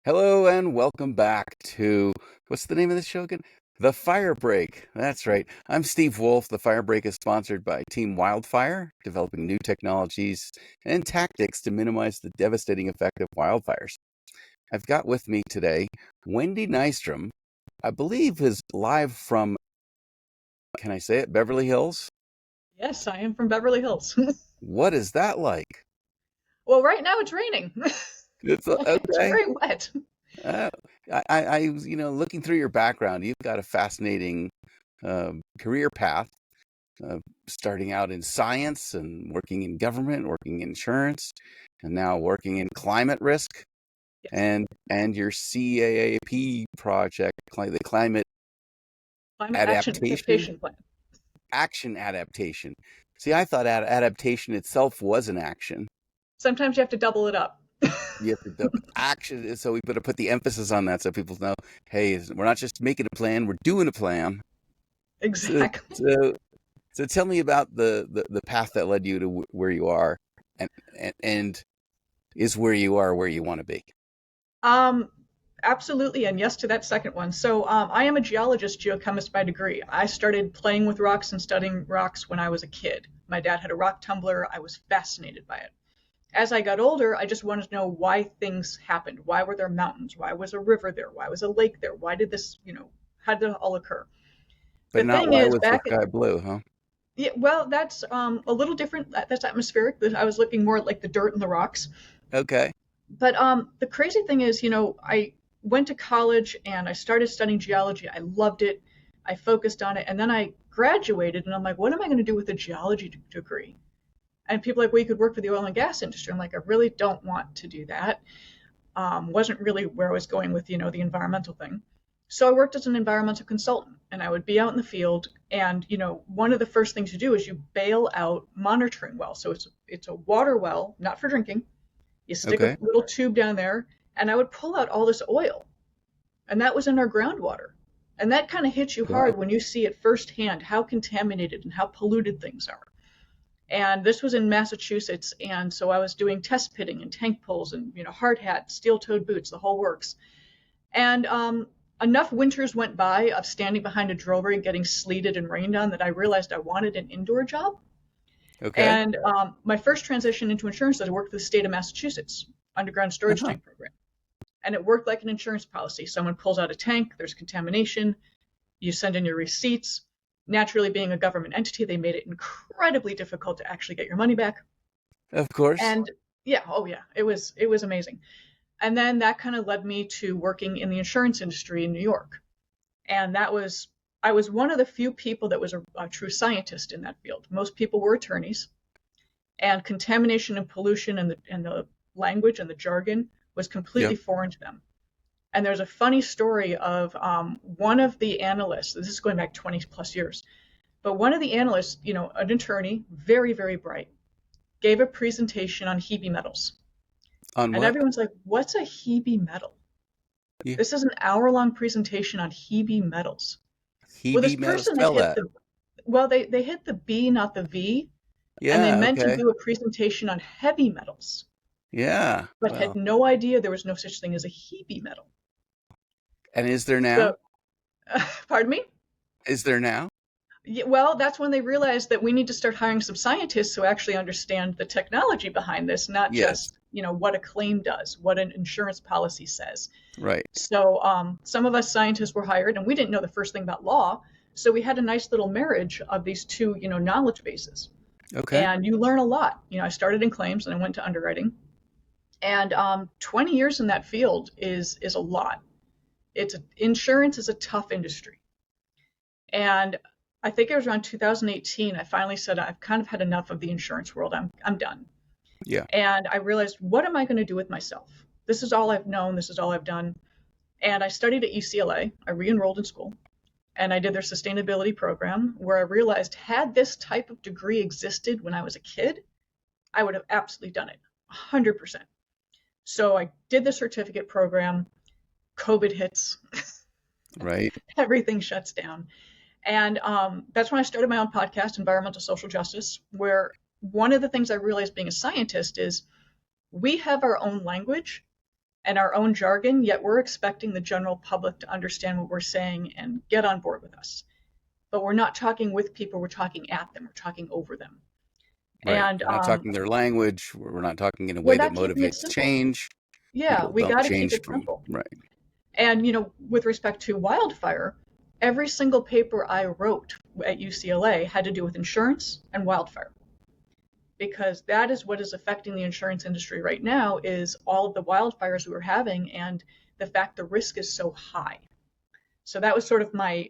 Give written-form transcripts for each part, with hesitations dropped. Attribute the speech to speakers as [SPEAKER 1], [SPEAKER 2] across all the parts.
[SPEAKER 1] Hello and welcome back to what's the name of the show again? The Fire Break. That's right. I'm Steve Wolf. The Fire Break is sponsored by Team Wildfire, developing new technologies and tactics to minimize the devastating effect of wildfires. I've got with me today Wendy Nystrom, I believe is live from, can I say it, Beverly Hills?
[SPEAKER 2] Yes, I am from Beverly Hills.
[SPEAKER 1] What is that like?
[SPEAKER 2] Well, right now it's raining.
[SPEAKER 1] It's
[SPEAKER 2] It's
[SPEAKER 1] okay.
[SPEAKER 2] very wet.
[SPEAKER 1] Uh, I was, looking through your background, you've got a fascinating career path. Starting out in science and working in government, working in insurance, and now working in climate risk
[SPEAKER 2] Yes,
[SPEAKER 1] and your CAAP project, the climate
[SPEAKER 2] climate action
[SPEAKER 1] adaptation,
[SPEAKER 2] adaptation plan.
[SPEAKER 1] action adaptation. See, I thought adaptation itself was an action.
[SPEAKER 2] Sometimes you have to double it up.
[SPEAKER 1] You have to action, so we better put the emphasis on that so people know, hey, we're not just making a plan, we're doing a plan. So,
[SPEAKER 2] Exactly.
[SPEAKER 1] so So tell me about the path that led you to where you are, and, and is where you are where you want to be.
[SPEAKER 2] Um, Absolutely, and yes to that second one. So, I am a geologist, geochemist by degree. I started playing with rocks and studying rocks when I was a kid. My dad had a rock tumbler. I was fascinated by it. As I got older, I just wanted to know why things happened. Why were there mountains? Why was a river there? Why was a lake there? Why did this, how did it all occur?
[SPEAKER 1] But
[SPEAKER 2] The
[SPEAKER 1] not
[SPEAKER 2] thing
[SPEAKER 1] why
[SPEAKER 2] is,
[SPEAKER 1] was the sky blue, huh?
[SPEAKER 2] yeah, well, that's a little different. That's atmospheric. I was looking more at like the dirt and the rocks.
[SPEAKER 1] Okay,
[SPEAKER 2] But the crazy thing is, I went to college and I started studying geology. I loved it. I focused on it, and then I graduated, and I'm like, what am I going to do with a geology degree? And people are like, well, you could work for the oil and gas industry. I'm like, I really don't want to do that. Wasn't really where I was going with, the environmental thing. So I worked as an environmental consultant, and I would be out in the field. And one of the first things you do is you bail out monitoring wells. So it's a water well, not for drinking. You stick a
[SPEAKER 1] okay,
[SPEAKER 2] little tube down there, and I would pull out all this oil, and that was in our groundwater. And that kind of hits you
[SPEAKER 1] right.
[SPEAKER 2] hard when you see it firsthand how contaminated and how polluted things are. And this was in Massachusetts, and so I was doing test pitting and tank pulls and hard hat, steel-toed boots, the whole works. And enough winters went by of standing behind a drill rig getting sleeted and rained on that I realized I wanted an indoor job.
[SPEAKER 1] Okay.
[SPEAKER 2] And my first transition into insurance was I worked for the state of Massachusetts underground storage
[SPEAKER 1] Uh-huh.
[SPEAKER 2] tank program, and it worked like an insurance policy. Someone pulls out a tank, there's contamination, you send in your receipts. Naturally, being a government entity, they made it incredibly difficult to actually get your money back.
[SPEAKER 1] Of course.
[SPEAKER 2] And yeah, oh yeah, it was amazing. And then that kind of led me to working in the insurance industry in New York. And I was one of the few people that was a true scientist in that field. Most people were attorneys, and contamination and pollution and the language and the jargon was completely
[SPEAKER 1] Yep.
[SPEAKER 2] foreign to them. And there's a funny story of one of the analysts. This is going back 20 plus years, but one of the analysts, an attorney, very very bright, gave a presentation on Hebe metals.
[SPEAKER 1] On
[SPEAKER 2] And
[SPEAKER 1] what?
[SPEAKER 2] everyone's like, what's a Hebe metal?
[SPEAKER 1] Yeah.
[SPEAKER 2] This is an hour-long presentation on Hebe metals. Well, this
[SPEAKER 1] Hebe metal.
[SPEAKER 2] person had
[SPEAKER 1] Spell
[SPEAKER 2] hit
[SPEAKER 1] that.
[SPEAKER 2] the, well, they hit the B, not the V, and they
[SPEAKER 1] Yeah.
[SPEAKER 2] meant to
[SPEAKER 1] Okay.
[SPEAKER 2] do a presentation on heavy metals,
[SPEAKER 1] Yeah.
[SPEAKER 2] but had
[SPEAKER 1] Well,
[SPEAKER 2] no idea there was no such thing as a Hebe metal.
[SPEAKER 1] and is there now?
[SPEAKER 2] So, pardon me?
[SPEAKER 1] Is there now?
[SPEAKER 2] Yeah, well, that's when they realized that we need to start hiring some scientists who actually understand the technology behind this, not
[SPEAKER 1] Yes.
[SPEAKER 2] just, what a claim does, what an insurance policy says.
[SPEAKER 1] Right.
[SPEAKER 2] So some of us scientists were hired, and we didn't know the first thing about law. So we had a nice little marriage of these two, knowledge bases.
[SPEAKER 1] Okay.
[SPEAKER 2] And you learn a lot. I started in claims and I went to underwriting. And 20 years in that field is a lot. Insurance is a tough industry. And I think it was around 2018, I finally said, I've kind of had enough of the insurance world. I'm done.
[SPEAKER 1] Yeah.
[SPEAKER 2] And I realized, what am I going to do with myself? This is all I've known. This is all I've done. And I studied at UCLA. I re-enrolled in school, and I did their sustainability program, where I realized, had this type of degree existed when I was a kid, I would have absolutely done it 100%. So I did the certificate program. COVID hits,
[SPEAKER 1] Right.
[SPEAKER 2] everything shuts down. And that's when I started my own podcast, Environmental Social Justice, where one of the things I realized being a scientist is we have our own language, and our own jargon, yet we're expecting the general public to understand what we're saying and get on board with us. But we're not talking with people, we're talking at them, we're talking over them.
[SPEAKER 1] Right.
[SPEAKER 2] And
[SPEAKER 1] We're not talking their language. We're not talking in a
[SPEAKER 2] we're
[SPEAKER 1] way that
[SPEAKER 2] not keeping it
[SPEAKER 1] motivates
[SPEAKER 2] simple.
[SPEAKER 1] change.
[SPEAKER 2] Yeah,
[SPEAKER 1] People
[SPEAKER 2] we
[SPEAKER 1] don't
[SPEAKER 2] got to keep
[SPEAKER 1] change
[SPEAKER 2] it
[SPEAKER 1] from,
[SPEAKER 2] simple.
[SPEAKER 1] right.
[SPEAKER 2] And, with respect to wildfire, every single paper I wrote at UCLA had to do with insurance and wildfire, because that is what is affecting the insurance industry right now is all of the wildfires we were having and the fact the risk is so high. So that was sort of my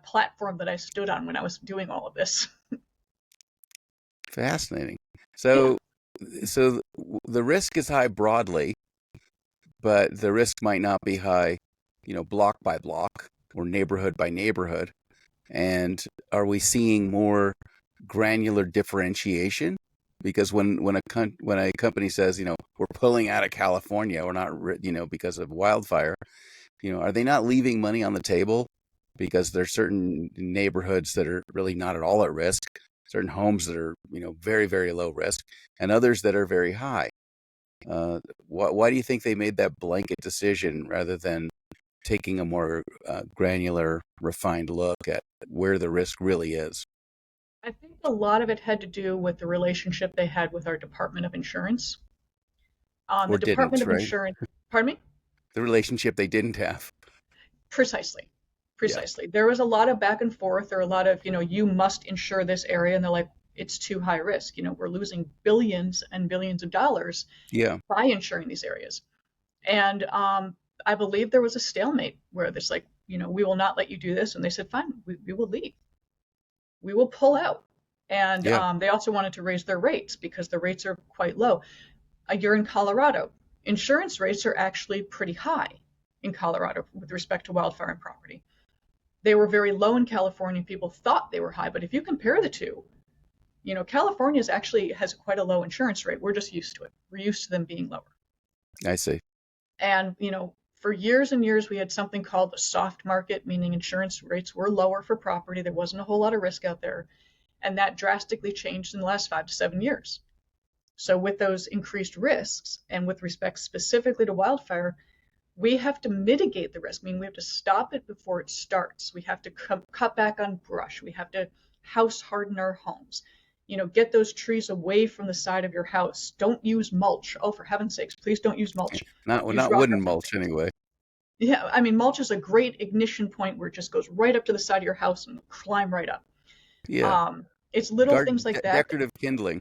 [SPEAKER 2] platform that I stood on when I was doing all of this.
[SPEAKER 1] Fascinating.
[SPEAKER 2] Yeah,
[SPEAKER 1] So, so the risk is high broadly, but the risk might not be high, block by block or neighborhood by neighborhood. And are we seeing more granular differentiation? Because when a company says, we're pulling out of California, we're not, because of wildfire, are they not leaving money on the table because there's certain neighborhoods that are really not at all at risk, certain homes that are, very, very low risk, and others that are very high? Why do you think they made that blanket decision rather than taking a more granular, refined look at where the risk really is?
[SPEAKER 2] I think a lot of it had to do with the relationship they had with our Department of Insurance. The
[SPEAKER 1] Or
[SPEAKER 2] Department
[SPEAKER 1] didn't,
[SPEAKER 2] of
[SPEAKER 1] right?
[SPEAKER 2] Insurance, pardon me?
[SPEAKER 1] The relationship they didn't have.
[SPEAKER 2] Precisely.
[SPEAKER 1] Yeah.
[SPEAKER 2] Precisely. There was a lot of back and forth or a lot of, you must insure this area. And they're like, it's too high risk. We're losing billions and billions of dollars
[SPEAKER 1] Yeah.
[SPEAKER 2] by insuring these areas. And I believe there was a stalemate where there's like, we will not let you do this. And they said, fine, we will leave. We will pull out. And
[SPEAKER 1] Yeah.
[SPEAKER 2] they also wanted to raise their rates because the rates are quite low. You're in Colorado. Insurance rates are actually pretty high in Colorado with respect to wildfire and property. They were very low in California. People thought they were high, but if you compare the two, California actually has quite a low insurance rate. We're just used to it. We're used to them being lower.
[SPEAKER 1] I see.
[SPEAKER 2] And, for years and years, we had something called the soft market, meaning insurance rates were lower for property. There wasn't a whole lot of risk out there. And that drastically changed in the last 5 to 7 years. So with those increased risks and with respect specifically to wildfire, we have to mitigate the risk. I mean, we have to stop it before it starts. We have to cut back on brush. We have to house harden our homes. Get those trees away from the side of your house. Don't use mulch. Oh, for heaven's sakes, please don't use mulch. Use
[SPEAKER 1] Not
[SPEAKER 2] rock
[SPEAKER 1] wooden
[SPEAKER 2] or
[SPEAKER 1] mulch anyway.
[SPEAKER 2] yeah, I mean, mulch is a great ignition point where it just goes right up to the side of your house and climb right up.
[SPEAKER 1] Yeah.
[SPEAKER 2] It's little things like that.
[SPEAKER 1] Decorative kindling.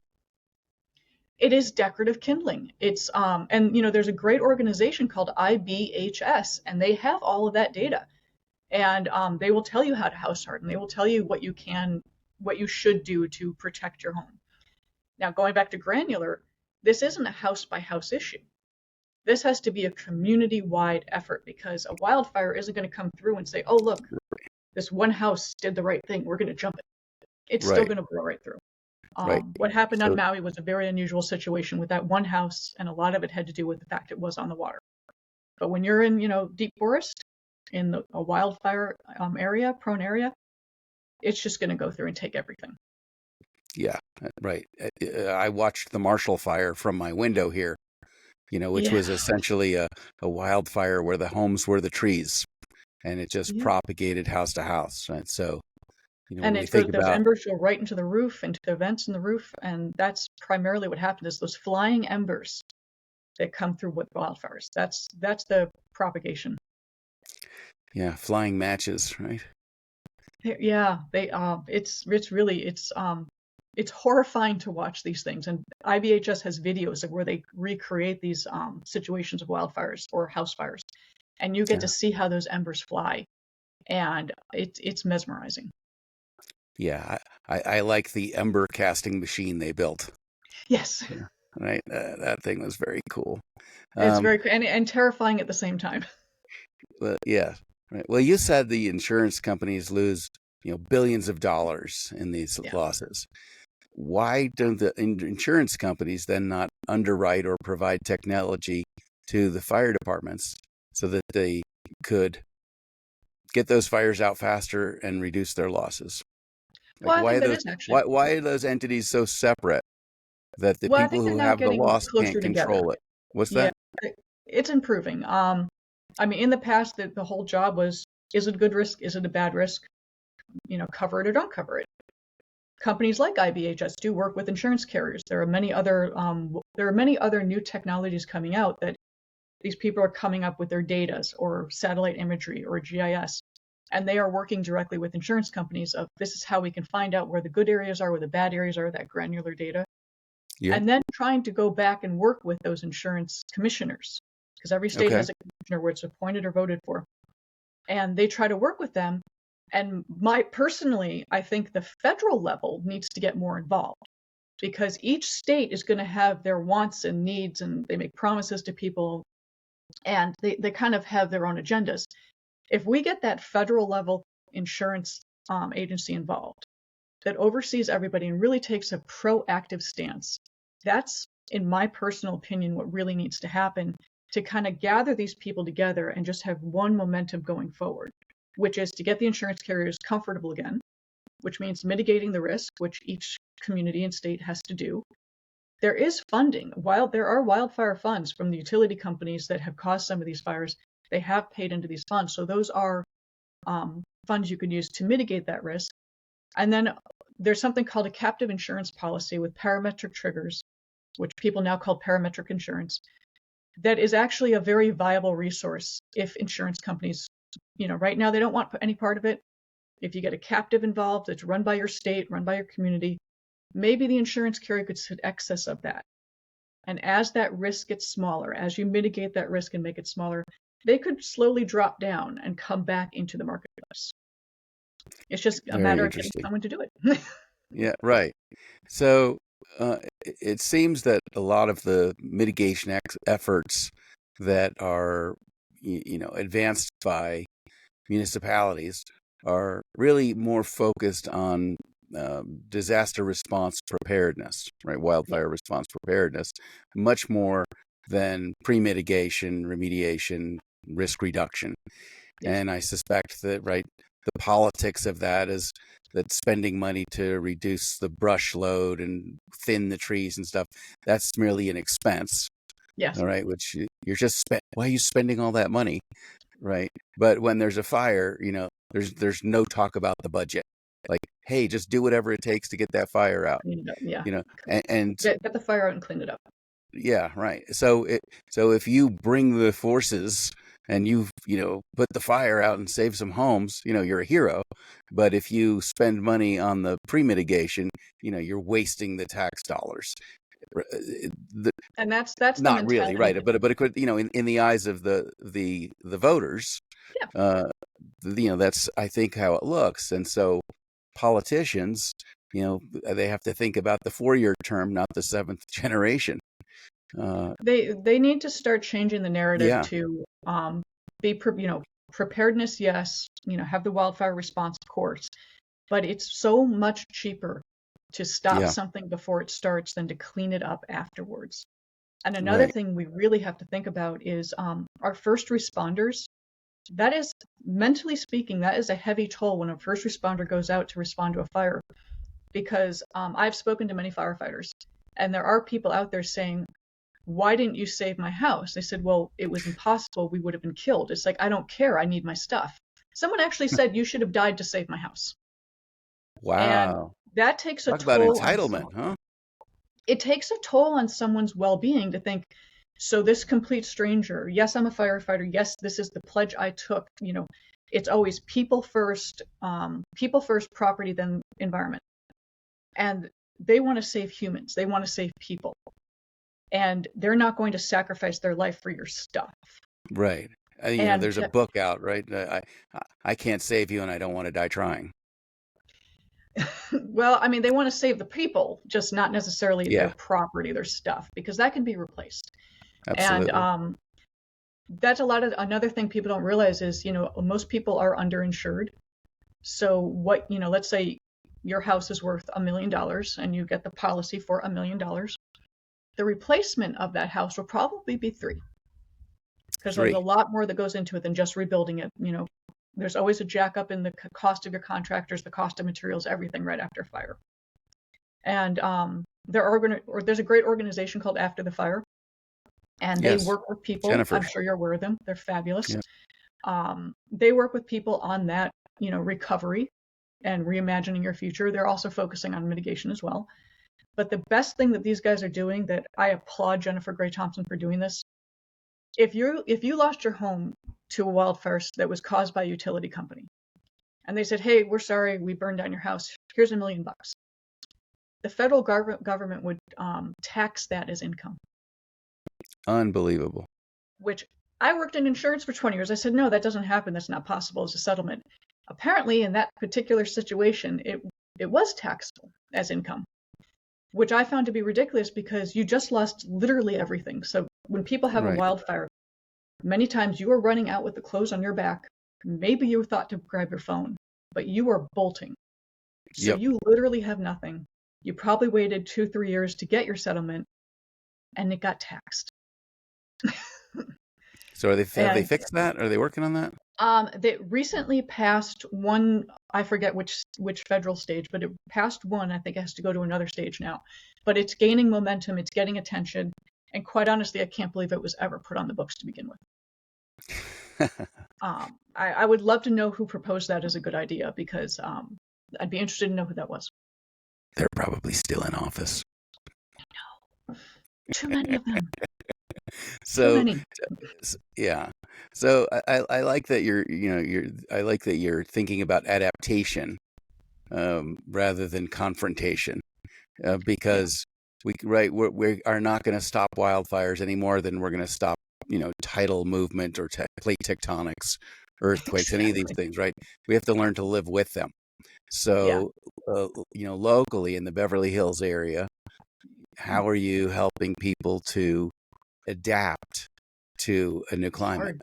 [SPEAKER 2] It is decorative kindling. It's and there's a great organization called IBHS, and they have all of that data, and they will tell you how to house harden. They will tell you what you should do to protect your home. Now, going back to granular, this isn't a house by house issue. This has to be a community-wide effort because a wildfire isn't going to come through and say, "Oh, look, this one house did the right thing. We're going to jump it." It's still
[SPEAKER 1] Right.
[SPEAKER 2] going to blow right through.
[SPEAKER 1] Right.
[SPEAKER 2] What happened on
[SPEAKER 1] So
[SPEAKER 2] Maui was a very unusual situation with that one house, and a lot of it had to do with the fact it was on the water. But when you're in, deep forest, in a wildfire prone area, it's just going to go through and take everything.
[SPEAKER 1] yeah, right. I watched the Marshall Fire from my window here, which
[SPEAKER 2] Yeah,
[SPEAKER 1] was essentially a wildfire where the homes were the trees, and it just
[SPEAKER 2] yeah.
[SPEAKER 1] propagated house to house. Right. So, when
[SPEAKER 2] And
[SPEAKER 1] we think
[SPEAKER 2] those
[SPEAKER 1] about,
[SPEAKER 2] embers go right into the roof, into the vents in the roof, and that's primarily what happened is those flying embers that come through with wildfires. That's the propagation.
[SPEAKER 1] yeah, flying matches, right?
[SPEAKER 2] Yeah, it's horrifying to watch these things. And IBHS has videos of where they recreate these situations of wildfires or house fires, and you get to
[SPEAKER 1] Yeah.
[SPEAKER 2] see how those embers fly, and it's mesmerizing.
[SPEAKER 1] Yeah. I like the ember casting machine they built.
[SPEAKER 2] Yes,
[SPEAKER 1] Yeah. Right. That thing was very cool.
[SPEAKER 2] it's
[SPEAKER 1] Um,
[SPEAKER 2] very and terrifying at the same time.
[SPEAKER 1] But yeah, right. Well, you said the insurance companies lose, billions of dollars in these
[SPEAKER 2] Yeah.
[SPEAKER 1] losses. Why don't the insurance companies then not underwrite or provide technology to the fire departments so that they could get those fires out faster and reduce their losses?
[SPEAKER 2] Well,
[SPEAKER 1] Like
[SPEAKER 2] I think that is actually.
[SPEAKER 1] why are those entities so separate that the
[SPEAKER 2] Well, I
[SPEAKER 1] people
[SPEAKER 2] think they're
[SPEAKER 1] who
[SPEAKER 2] now
[SPEAKER 1] have the
[SPEAKER 2] getting
[SPEAKER 1] loss can't
[SPEAKER 2] closer together.
[SPEAKER 1] control it? What's
[SPEAKER 2] Yeah,
[SPEAKER 1] that?
[SPEAKER 2] It's improving. I mean, in the past, the whole job was, is it a good risk? Is it a bad risk? Cover it or don't cover it. Companies like IBHS do work with insurance carriers. There are many other new technologies coming out that these people are coming up with their data or satellite imagery or GIS, and they are working directly with insurance companies of this is how we can find out where the good areas are, where the bad areas are, that granular data,
[SPEAKER 1] Yep.
[SPEAKER 2] and then trying to go back and work with those insurance commissioners, because every state
[SPEAKER 1] Okay.
[SPEAKER 2] has a commissioner where it's appointed or voted for, and they try to work with them. And personally, I think the federal level needs to get more involved, because each state is going to have their wants and needs, and they make promises to people, and they kind of have their own agendas. If we get that federal level insurance agency involved that oversees everybody and really takes a proactive stance, that's, in my personal opinion, what really needs to happen to kind of gather these people together and just have one momentum going forward, which is to get the insurance carriers comfortable again, which means mitigating the risk, which each community and state has to do. There is funding. While there are wildfire funds from the utility companies that have caused some of these fires, they have paid into these funds. So those are funds you can use to mitigate that risk. And then there's something called a captive insurance policy with parametric triggers, which people now call parametric insurance, that is actually a very viable resource if insurance companies, right now they don't want any part of it. If you get a captive involved, it's run by your state, run by your community, maybe the insurance carrier could sit excess of that. And as that risk gets smaller, as you mitigate that risk and make it smaller, they could slowly drop down and come back into the marketplace. It's just a
[SPEAKER 1] Very
[SPEAKER 2] matter of getting
[SPEAKER 1] interesting.
[SPEAKER 2] someone to do it.
[SPEAKER 1] Yeah, right. So it seems that a lot of the mitigation efforts that are, advanced by municipalities are really more focused on disaster response preparedness, right?
[SPEAKER 2] Yeah.
[SPEAKER 1] Wildfire response preparedness, much more than pre-mitigation, remediation, risk reduction.
[SPEAKER 2] Yes.
[SPEAKER 1] And I suspect that, right, the politics of that is that spending money to reduce the brush load and thin the trees and stuff, that's merely an expense,
[SPEAKER 2] Yes.
[SPEAKER 1] all right, which you're just why are you spending all that money, right? But when there's a fire, there's no talk about the budget. Like, hey, just do whatever it takes to get that fire out,
[SPEAKER 2] Clean it up. Yeah.
[SPEAKER 1] and
[SPEAKER 2] Get the fire out and clean it up.
[SPEAKER 1] yeah, right. So if you bring the forces and put the fire out and save some homes, you're a hero. But if you spend money on the pre-mitigation, you're wasting the tax dollars.
[SPEAKER 2] And that's the
[SPEAKER 1] Not really,
[SPEAKER 2] mentality
[SPEAKER 1] right?
[SPEAKER 2] that,
[SPEAKER 1] But it could, in the eyes of the voters,
[SPEAKER 2] yeah.
[SPEAKER 1] uh, that's, I think, how it looks. And so politicians, they have to think about the 4-year term, not the seventh generation.
[SPEAKER 2] They need to start changing the narrative
[SPEAKER 1] Yeah,
[SPEAKER 2] to be preparedness, yes, have the wildfire response, of course, but it's so much cheaper to stop
[SPEAKER 1] yeah,
[SPEAKER 2] something before it starts than to clean it up afterwards. And another
[SPEAKER 1] right,
[SPEAKER 2] thing we really have to think about is our first responders. That is, mentally speaking, that is a heavy toll when a first responder goes out to respond to a fire, because I've spoken to many firefighters, and there are people out there saying, why didn't you save my house? They said, well, it was impossible. We would have been killed. It's like, I don't care. I need my stuff. Someone actually said, you should have died to save my house. And
[SPEAKER 1] wow.
[SPEAKER 2] that takes a
[SPEAKER 1] Talk about
[SPEAKER 2] toll on
[SPEAKER 1] entitlement,
[SPEAKER 2] someone.
[SPEAKER 1] huh?
[SPEAKER 2] It takes a toll on someone's well-being to think, so this complete stranger, yes, I'm a firefighter. Yes, this is the pledge I took. It's always people first, property, then environment. And they want to save humans. They want to save people. And they're not going to sacrifice their life for your stuff.
[SPEAKER 1] Right.
[SPEAKER 2] And
[SPEAKER 1] There's a book out, right? I can't save you, and I don't want to die trying.
[SPEAKER 2] well, I mean, they want to save the people, just not necessarily their
[SPEAKER 1] Yeah,
[SPEAKER 2] property, their stuff, because that can be replaced. And
[SPEAKER 1] absolutely.
[SPEAKER 2] that's another thing people don't realize is, most people are underinsured. So let's say your house is worth $1 million and you get the policy for $1 million. The replacement of that house will probably be 3, because there's a
[SPEAKER 1] 3.
[SPEAKER 2] lot more that goes into it than just rebuilding it. There's always a jack up in the cost of your contractors, the cost of materials, everything right after fire. And there's a great organization called After the Fire, and they
[SPEAKER 1] Yes.
[SPEAKER 2] work with people.
[SPEAKER 1] Jennifer.
[SPEAKER 2] I'm sure you're aware of them. They're fabulous.
[SPEAKER 1] Yeah.
[SPEAKER 2] They work with people on that, recovery and reimagining your future. They're also focusing on mitigation as well. But the best thing that these guys are doing, that I applaud Jennifer Gray Thompson for doing this, if you lost your home to a wildfire that was caused by a utility company, and they said, "Hey, we're sorry, we burned down your house. Here's $1 million," the federal government would tax that as income.
[SPEAKER 1] Unbelievable.
[SPEAKER 2] Which, I worked in insurance for 20 years. I said, no, that doesn't happen. That's not possible as a settlement. Apparently, in that particular situation, it was taxable as income, which I found to be ridiculous because you just lost literally everything. So when people have a
[SPEAKER 1] Right.
[SPEAKER 2] wildfire, many times you are running out with the clothes on your back. Maybe you thought to grab your phone, but you are bolting. So
[SPEAKER 1] Yep.
[SPEAKER 2] you literally have nothing. You probably waited 2-3 years to get your settlement, and it got taxed.
[SPEAKER 1] So have they
[SPEAKER 2] And
[SPEAKER 1] fixed that? Are they working on that?
[SPEAKER 2] they recently passed one, I forget which federal stage, but it passed one. I think it has to go to another stage now. But it's gaining momentum, it's getting attention, and quite honestly, I can't believe it was ever put on the books to begin with. I would love to know who proposed that as a good idea, because I'd be interested to know who that was.
[SPEAKER 1] They're probably still in office.
[SPEAKER 2] Too many of them. Too
[SPEAKER 1] So
[SPEAKER 2] many.
[SPEAKER 1] yeah. So I like that I like that you're thinking about adaptation rather than confrontation,
[SPEAKER 2] Yeah.
[SPEAKER 1] because we are not going to stop wildfires any more than we're going to stop tidal movement or plate tectonics, earthquakes, any of these
[SPEAKER 2] Exactly.
[SPEAKER 1] things. Right? We have to learn to live with them.
[SPEAKER 2] Yeah.
[SPEAKER 1] So locally in the Beverly Hills area, how are you helping people to adapt to a new
[SPEAKER 2] It's
[SPEAKER 1] climate?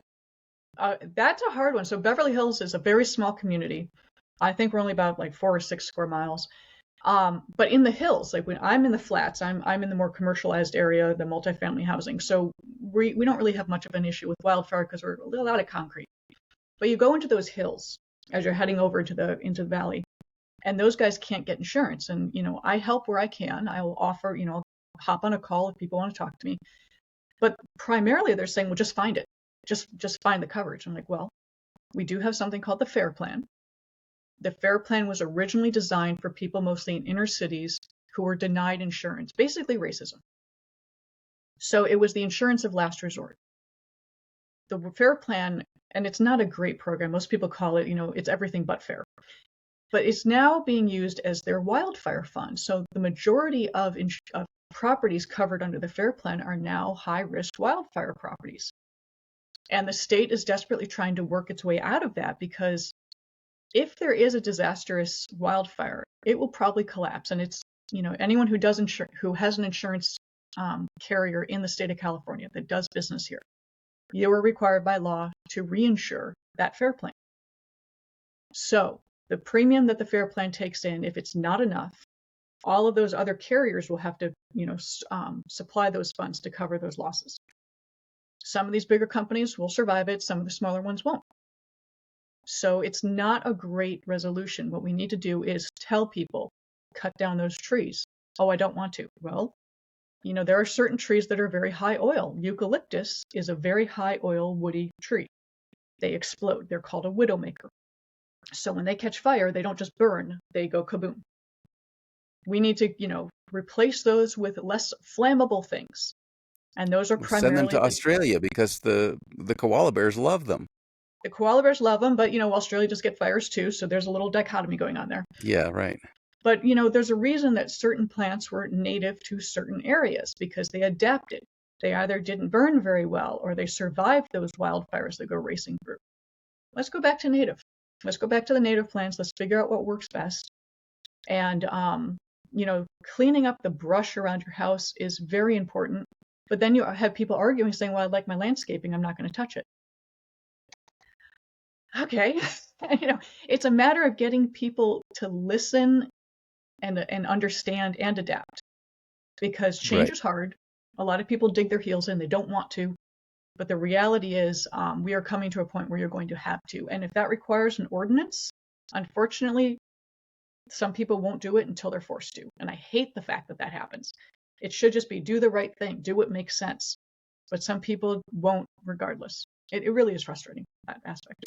[SPEAKER 2] hard. That's a hard one. So Beverly Hills is a very small community. I think we're only about like 4 or 6 square miles. But in the hills, like when I'm in the flats, I'm in the more commercialized area, the multifamily housing. So we don't really have much of an issue with wildfire because we're a little out of concrete. But you go into those hills as you're heading over into the valley, and those guys can't get insurance. And I help where I can. I will offer, hop on a call if people want to talk to me. But primarily they're saying, well, just find it. Just find the coverage. I'm like, well, we do have something called the FAIR Plan. The FAIR Plan was originally designed for people mostly in inner cities who were denied insurance, basically racism. So it was the insurance of last resort. The FAIR Plan, and it's not a great program. Most people call it, it's everything but fair. But it's now being used as their wildfire fund. So the majority of properties covered under the FAIR Plan are now high-risk wildfire properties. And the state is desperately trying to work its way out of that, because if there is a disastrous wildfire, it will probably collapse. And it's, anyone who has an insurance carrier in the state of California that does business here, you are required by law to reinsure that FAIR Plan. So the premium that the FAIR Plan takes in, if it's not enough, all of those other carriers will have to, supply those funds to cover those losses. Some of these bigger companies will survive it. Some of the smaller ones won't. So it's not a great resolution. What we need to do is tell people, cut down those trees. Oh, I don't want to. Well, there are certain trees that are very high oil. Eucalyptus is a very high oil woody tree. They explode. They're called a widowmaker. So when they catch fire, they don't just burn, they go kaboom. We need to, replace those with less flammable things. And those are
[SPEAKER 1] Send them
[SPEAKER 2] primarily
[SPEAKER 1] to Australia because the koala bears love them.
[SPEAKER 2] the koala bears love them, but Australia does get fires too, so there's a little dichotomy going on there.
[SPEAKER 1] Yeah, right.
[SPEAKER 2] But there's a reason that certain plants were native to certain areas, because they adapted. They either didn't burn very well or they survived those wildfires that go racing through. Let's go back to native. Let's go back to the native plants. Let's figure out what works best. And cleaning up the brush around your house is very important. But then you have people arguing, saying, well, I like my landscaping, I'm not going to touch it. Okay. It's a matter of getting people to listen and understand and adapt, because change
[SPEAKER 1] Right.
[SPEAKER 2] is hard. A lot of people dig their heels in, they don't want to. But the reality is, we are coming to a point where you're going to have to. And if that requires an ordinance, unfortunately, some people won't do it until they're forced to. And I hate the fact that that happens. It should just be do the right thing, do what makes sense. but some people won't regardless. It really is frustrating, that aspect.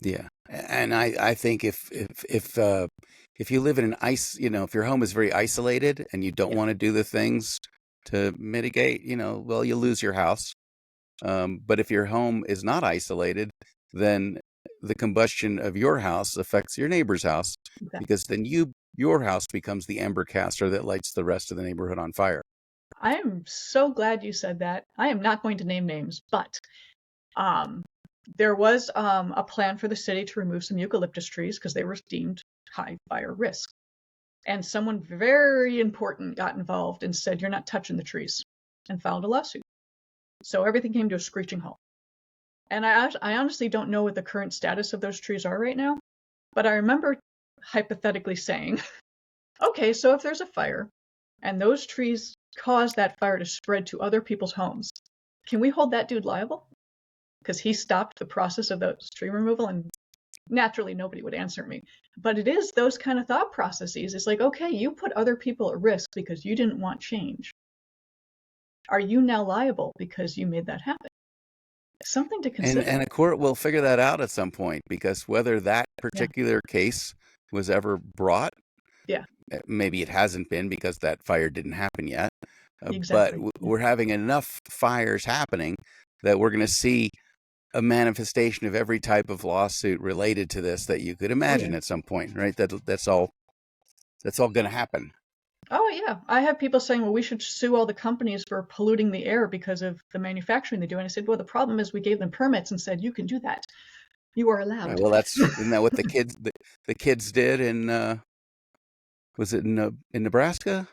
[SPEAKER 1] Yeah, and I think if you live in an if your home is very isolated and you don't
[SPEAKER 2] Yeah,
[SPEAKER 1] want to do the things to mitigate, well, you lose your house. But if your home is not isolated, then the combustion of your house affects your neighbor's house,
[SPEAKER 2] exactly.
[SPEAKER 1] because then your house becomes the ember caster that lights the rest of the neighborhood on fire.
[SPEAKER 2] I am so glad you said that. I am not going to name names, but um, there was a plan for the city to remove some eucalyptus trees because they were deemed high fire risk. And someone very important got involved and said, "You're not touching the trees," and filed a lawsuit. So everything came to a screeching halt. And I honestly don't know what the current status of those trees are right now, but I remember hypothetically saying, okay, so if there's a fire and those trees cause that fire to spread to other people's homes, can we hold that dude liable? Because he stopped the process of those tree removal, and naturally nobody would answer me. But it is those kind of thought processes. It's like, okay, you put other people at risk because you didn't want change. Are you now liable because you made that happen? Something to consider.
[SPEAKER 1] And a court will figure that out at some point, because whether that
[SPEAKER 2] Yeah,
[SPEAKER 1] particular case was ever brought,
[SPEAKER 2] yeah,
[SPEAKER 1] maybe it hasn't been because that fire didn't happen yet. But
[SPEAKER 2] exactly. Yeah.
[SPEAKER 1] we're having enough fires happening that we're going to see a manifestation of every type of lawsuit related to this that you could
[SPEAKER 2] Oh yeah.
[SPEAKER 1] imagine at some point, right? That's all going to happen.
[SPEAKER 2] Oh yeah. I have people saying, well, we should sue all the companies for polluting the air because of the manufacturing they do. And I said, well, the problem is we gave them permits and said, you can do that. You are
[SPEAKER 1] Right.
[SPEAKER 2] allowed.
[SPEAKER 1] Well, isn't that what the kids did in was it in Nebraska,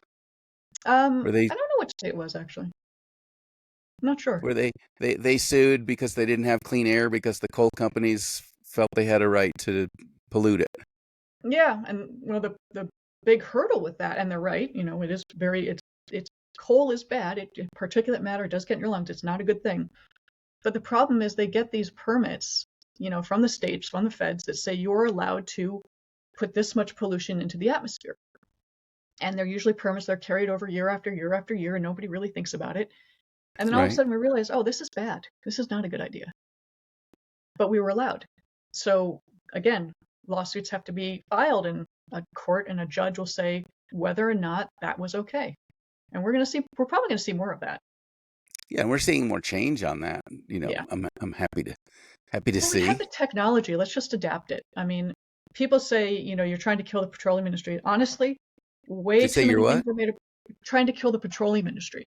[SPEAKER 1] where they
[SPEAKER 2] I don't know what state it was actually. I'm not sure.
[SPEAKER 1] where they sued because they didn't have clean air because the coal companies felt they had a right to pollute it.
[SPEAKER 2] Yeah, and the big hurdle with that, and they're right, it is it's coal is bad. Particulate matter does get in your lungs. It's not a good thing. But the problem is they get these permits, from the states, from the feds that say you're allowed to put this much pollution into the atmosphere. And they're usually permits that are carried over year after year after year, and nobody really thinks about it. And then all of a
[SPEAKER 1] Right.
[SPEAKER 2] sudden we realize, oh, this is bad. This is not a good idea. But we were allowed. So again, lawsuits have to be filed, and a court and a judge will say whether or not that was okay. And we're probably going to see more of that.
[SPEAKER 1] Yeah, and we're seeing more change on that.
[SPEAKER 2] Yeah.
[SPEAKER 1] I'm happy to
[SPEAKER 2] Well, we have
[SPEAKER 1] see.
[SPEAKER 2] the technology. Let's just adapt it. I mean, people say, you're trying to kill the petroleum industry. Honestly, way
[SPEAKER 1] To say
[SPEAKER 2] too
[SPEAKER 1] you're
[SPEAKER 2] many things
[SPEAKER 1] what?
[SPEAKER 2] are made of trying to kill the petroleum industry.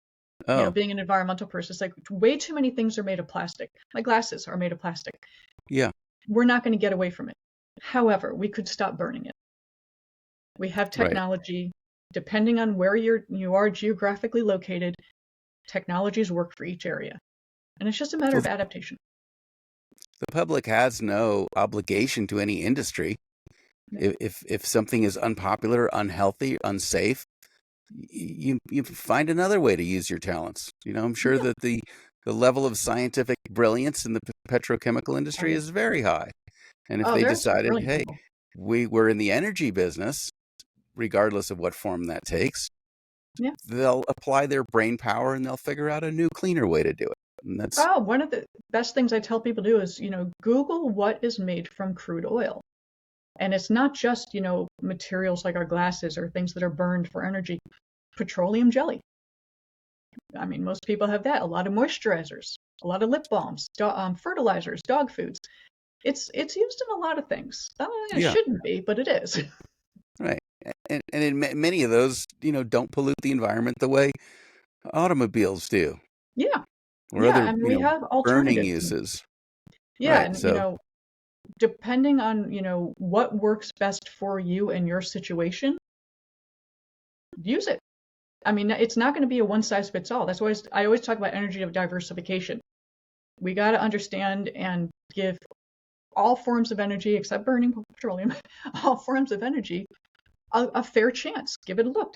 [SPEAKER 1] Oh,
[SPEAKER 2] Being an environmental person, it's like way too many things are made of plastic. My glasses are made of plastic.
[SPEAKER 1] yeah,
[SPEAKER 2] We're not going to get away from it. However, we could stop burning it. We have
[SPEAKER 1] right.
[SPEAKER 2] technology. Depending on where you are geographically located, technologies work for each area. And it's just a matter
[SPEAKER 1] Well,
[SPEAKER 2] of adaptation.
[SPEAKER 1] the public has no obligation to any industry.
[SPEAKER 2] Yeah.
[SPEAKER 1] If something is unpopular, unhealthy, unsafe, you find another way to use your talents. I'm sure
[SPEAKER 2] Yeah.
[SPEAKER 1] that the level of scientific brilliance in the petrochemical
[SPEAKER 2] Oh,
[SPEAKER 1] industry
[SPEAKER 2] yeah.
[SPEAKER 1] is very high. And if
[SPEAKER 2] Oh,
[SPEAKER 1] they
[SPEAKER 2] there are some
[SPEAKER 1] decided,
[SPEAKER 2] brilliant
[SPEAKER 1] hey,
[SPEAKER 2] people.
[SPEAKER 1] we're in the energy business, regardless of what form that takes,
[SPEAKER 2] Yeah.
[SPEAKER 1] they'll apply their brain power and they'll figure out a new, cleaner way to do it. And that's
[SPEAKER 2] Oh, one of the best things I tell people to do is, Google what is made from crude oil. And it's not just, materials like our glasses or things that are burned for energy. Petroleum jelly. I mean, most people have that. A lot of moisturizers, a lot of lip balms, fertilizers, dog foods. It's used in a lot of things. Not only it
[SPEAKER 1] yeah,
[SPEAKER 2] shouldn't be, but it is.
[SPEAKER 1] right. And in many of those, don't pollute the environment the way automobiles do,
[SPEAKER 2] Yeah,
[SPEAKER 1] or
[SPEAKER 2] yeah.
[SPEAKER 1] other,
[SPEAKER 2] I mean, we have
[SPEAKER 1] burning
[SPEAKER 2] alternatives.
[SPEAKER 1] uses.
[SPEAKER 2] Yeah,
[SPEAKER 1] Right.
[SPEAKER 2] and
[SPEAKER 1] So
[SPEAKER 2] depending on what works best for you and your situation, use it. I mean, it's not going to be a one size fits all. That's why I always talk about energy of diversification. We got to understand and give all forms of energy, except burning petroleum, all forms of energy a fair chance. Give it a look.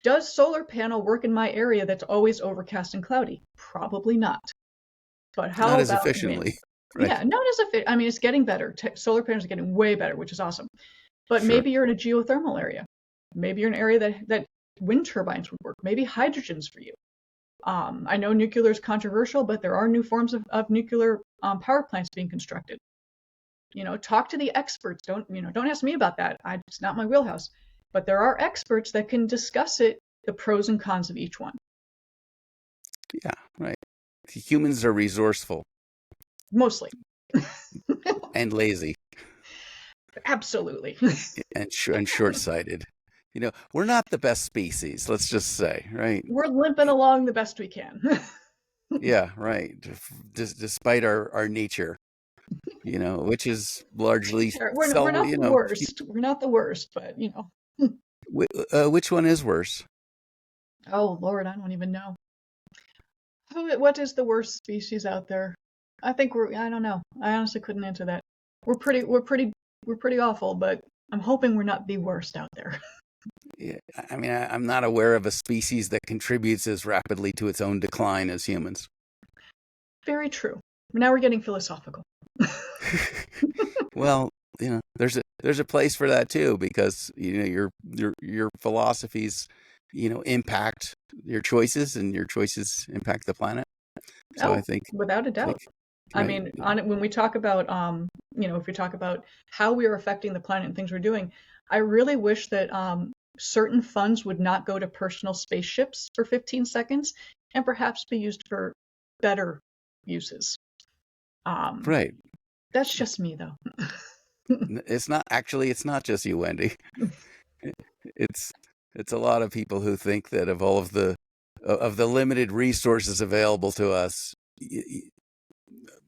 [SPEAKER 2] Does solar panel work in my area that's always overcast and cloudy? Probably not. But
[SPEAKER 1] not
[SPEAKER 2] how
[SPEAKER 1] as
[SPEAKER 2] about wind?
[SPEAKER 1] efficiently. Right.
[SPEAKER 2] Yeah, not as I mean, it's getting better. Solar panels are getting way better, which is awesome. But
[SPEAKER 1] Sure.
[SPEAKER 2] maybe you're in a geothermal area. Maybe you're in an area that wind turbines would work. Maybe hydrogen's for you. I know nuclear is controversial, but there are new forms of nuclear power plants being constructed. Talk to the experts. Don't ask me about that. It's not my wheelhouse. But there are experts that can discuss the pros and cons of each one.
[SPEAKER 1] Yeah, right. Humans are resourceful
[SPEAKER 2] Mostly.
[SPEAKER 1] and lazy
[SPEAKER 2] Absolutely.
[SPEAKER 1] and short-sighted. We're not the best species, let's just say, right?
[SPEAKER 2] We're limping along the best we can.
[SPEAKER 1] Yeah, right. Despite our nature, which is largely
[SPEAKER 2] We're not the worst. We're not the worst, but
[SPEAKER 1] which one is worse?
[SPEAKER 2] Oh Lord, I don't even know. What is the worst species out there? I don't know. I honestly couldn't answer that. We're pretty awful, but I'm hoping we're not the worst out there.
[SPEAKER 1] Yeah, I mean, I'm not aware of a species that contributes as rapidly to its own decline as humans.
[SPEAKER 2] Very true. Now we're getting philosophical.
[SPEAKER 1] Well, there's a place for that too, because your philosophies, impact your choices, and your choices impact the planet. So I think,
[SPEAKER 2] without a doubt. I
[SPEAKER 1] right,
[SPEAKER 2] mean, when we talk about, if we talk about how we are affecting the planet and things we're doing, I really wish that certain funds would not go to personal spaceships for 15 seconds and perhaps be used for better uses.
[SPEAKER 1] Right.
[SPEAKER 2] That's just me, though.
[SPEAKER 1] It's not just you, Wendy. It's a lot of people who think that of all of the limited resources available to us,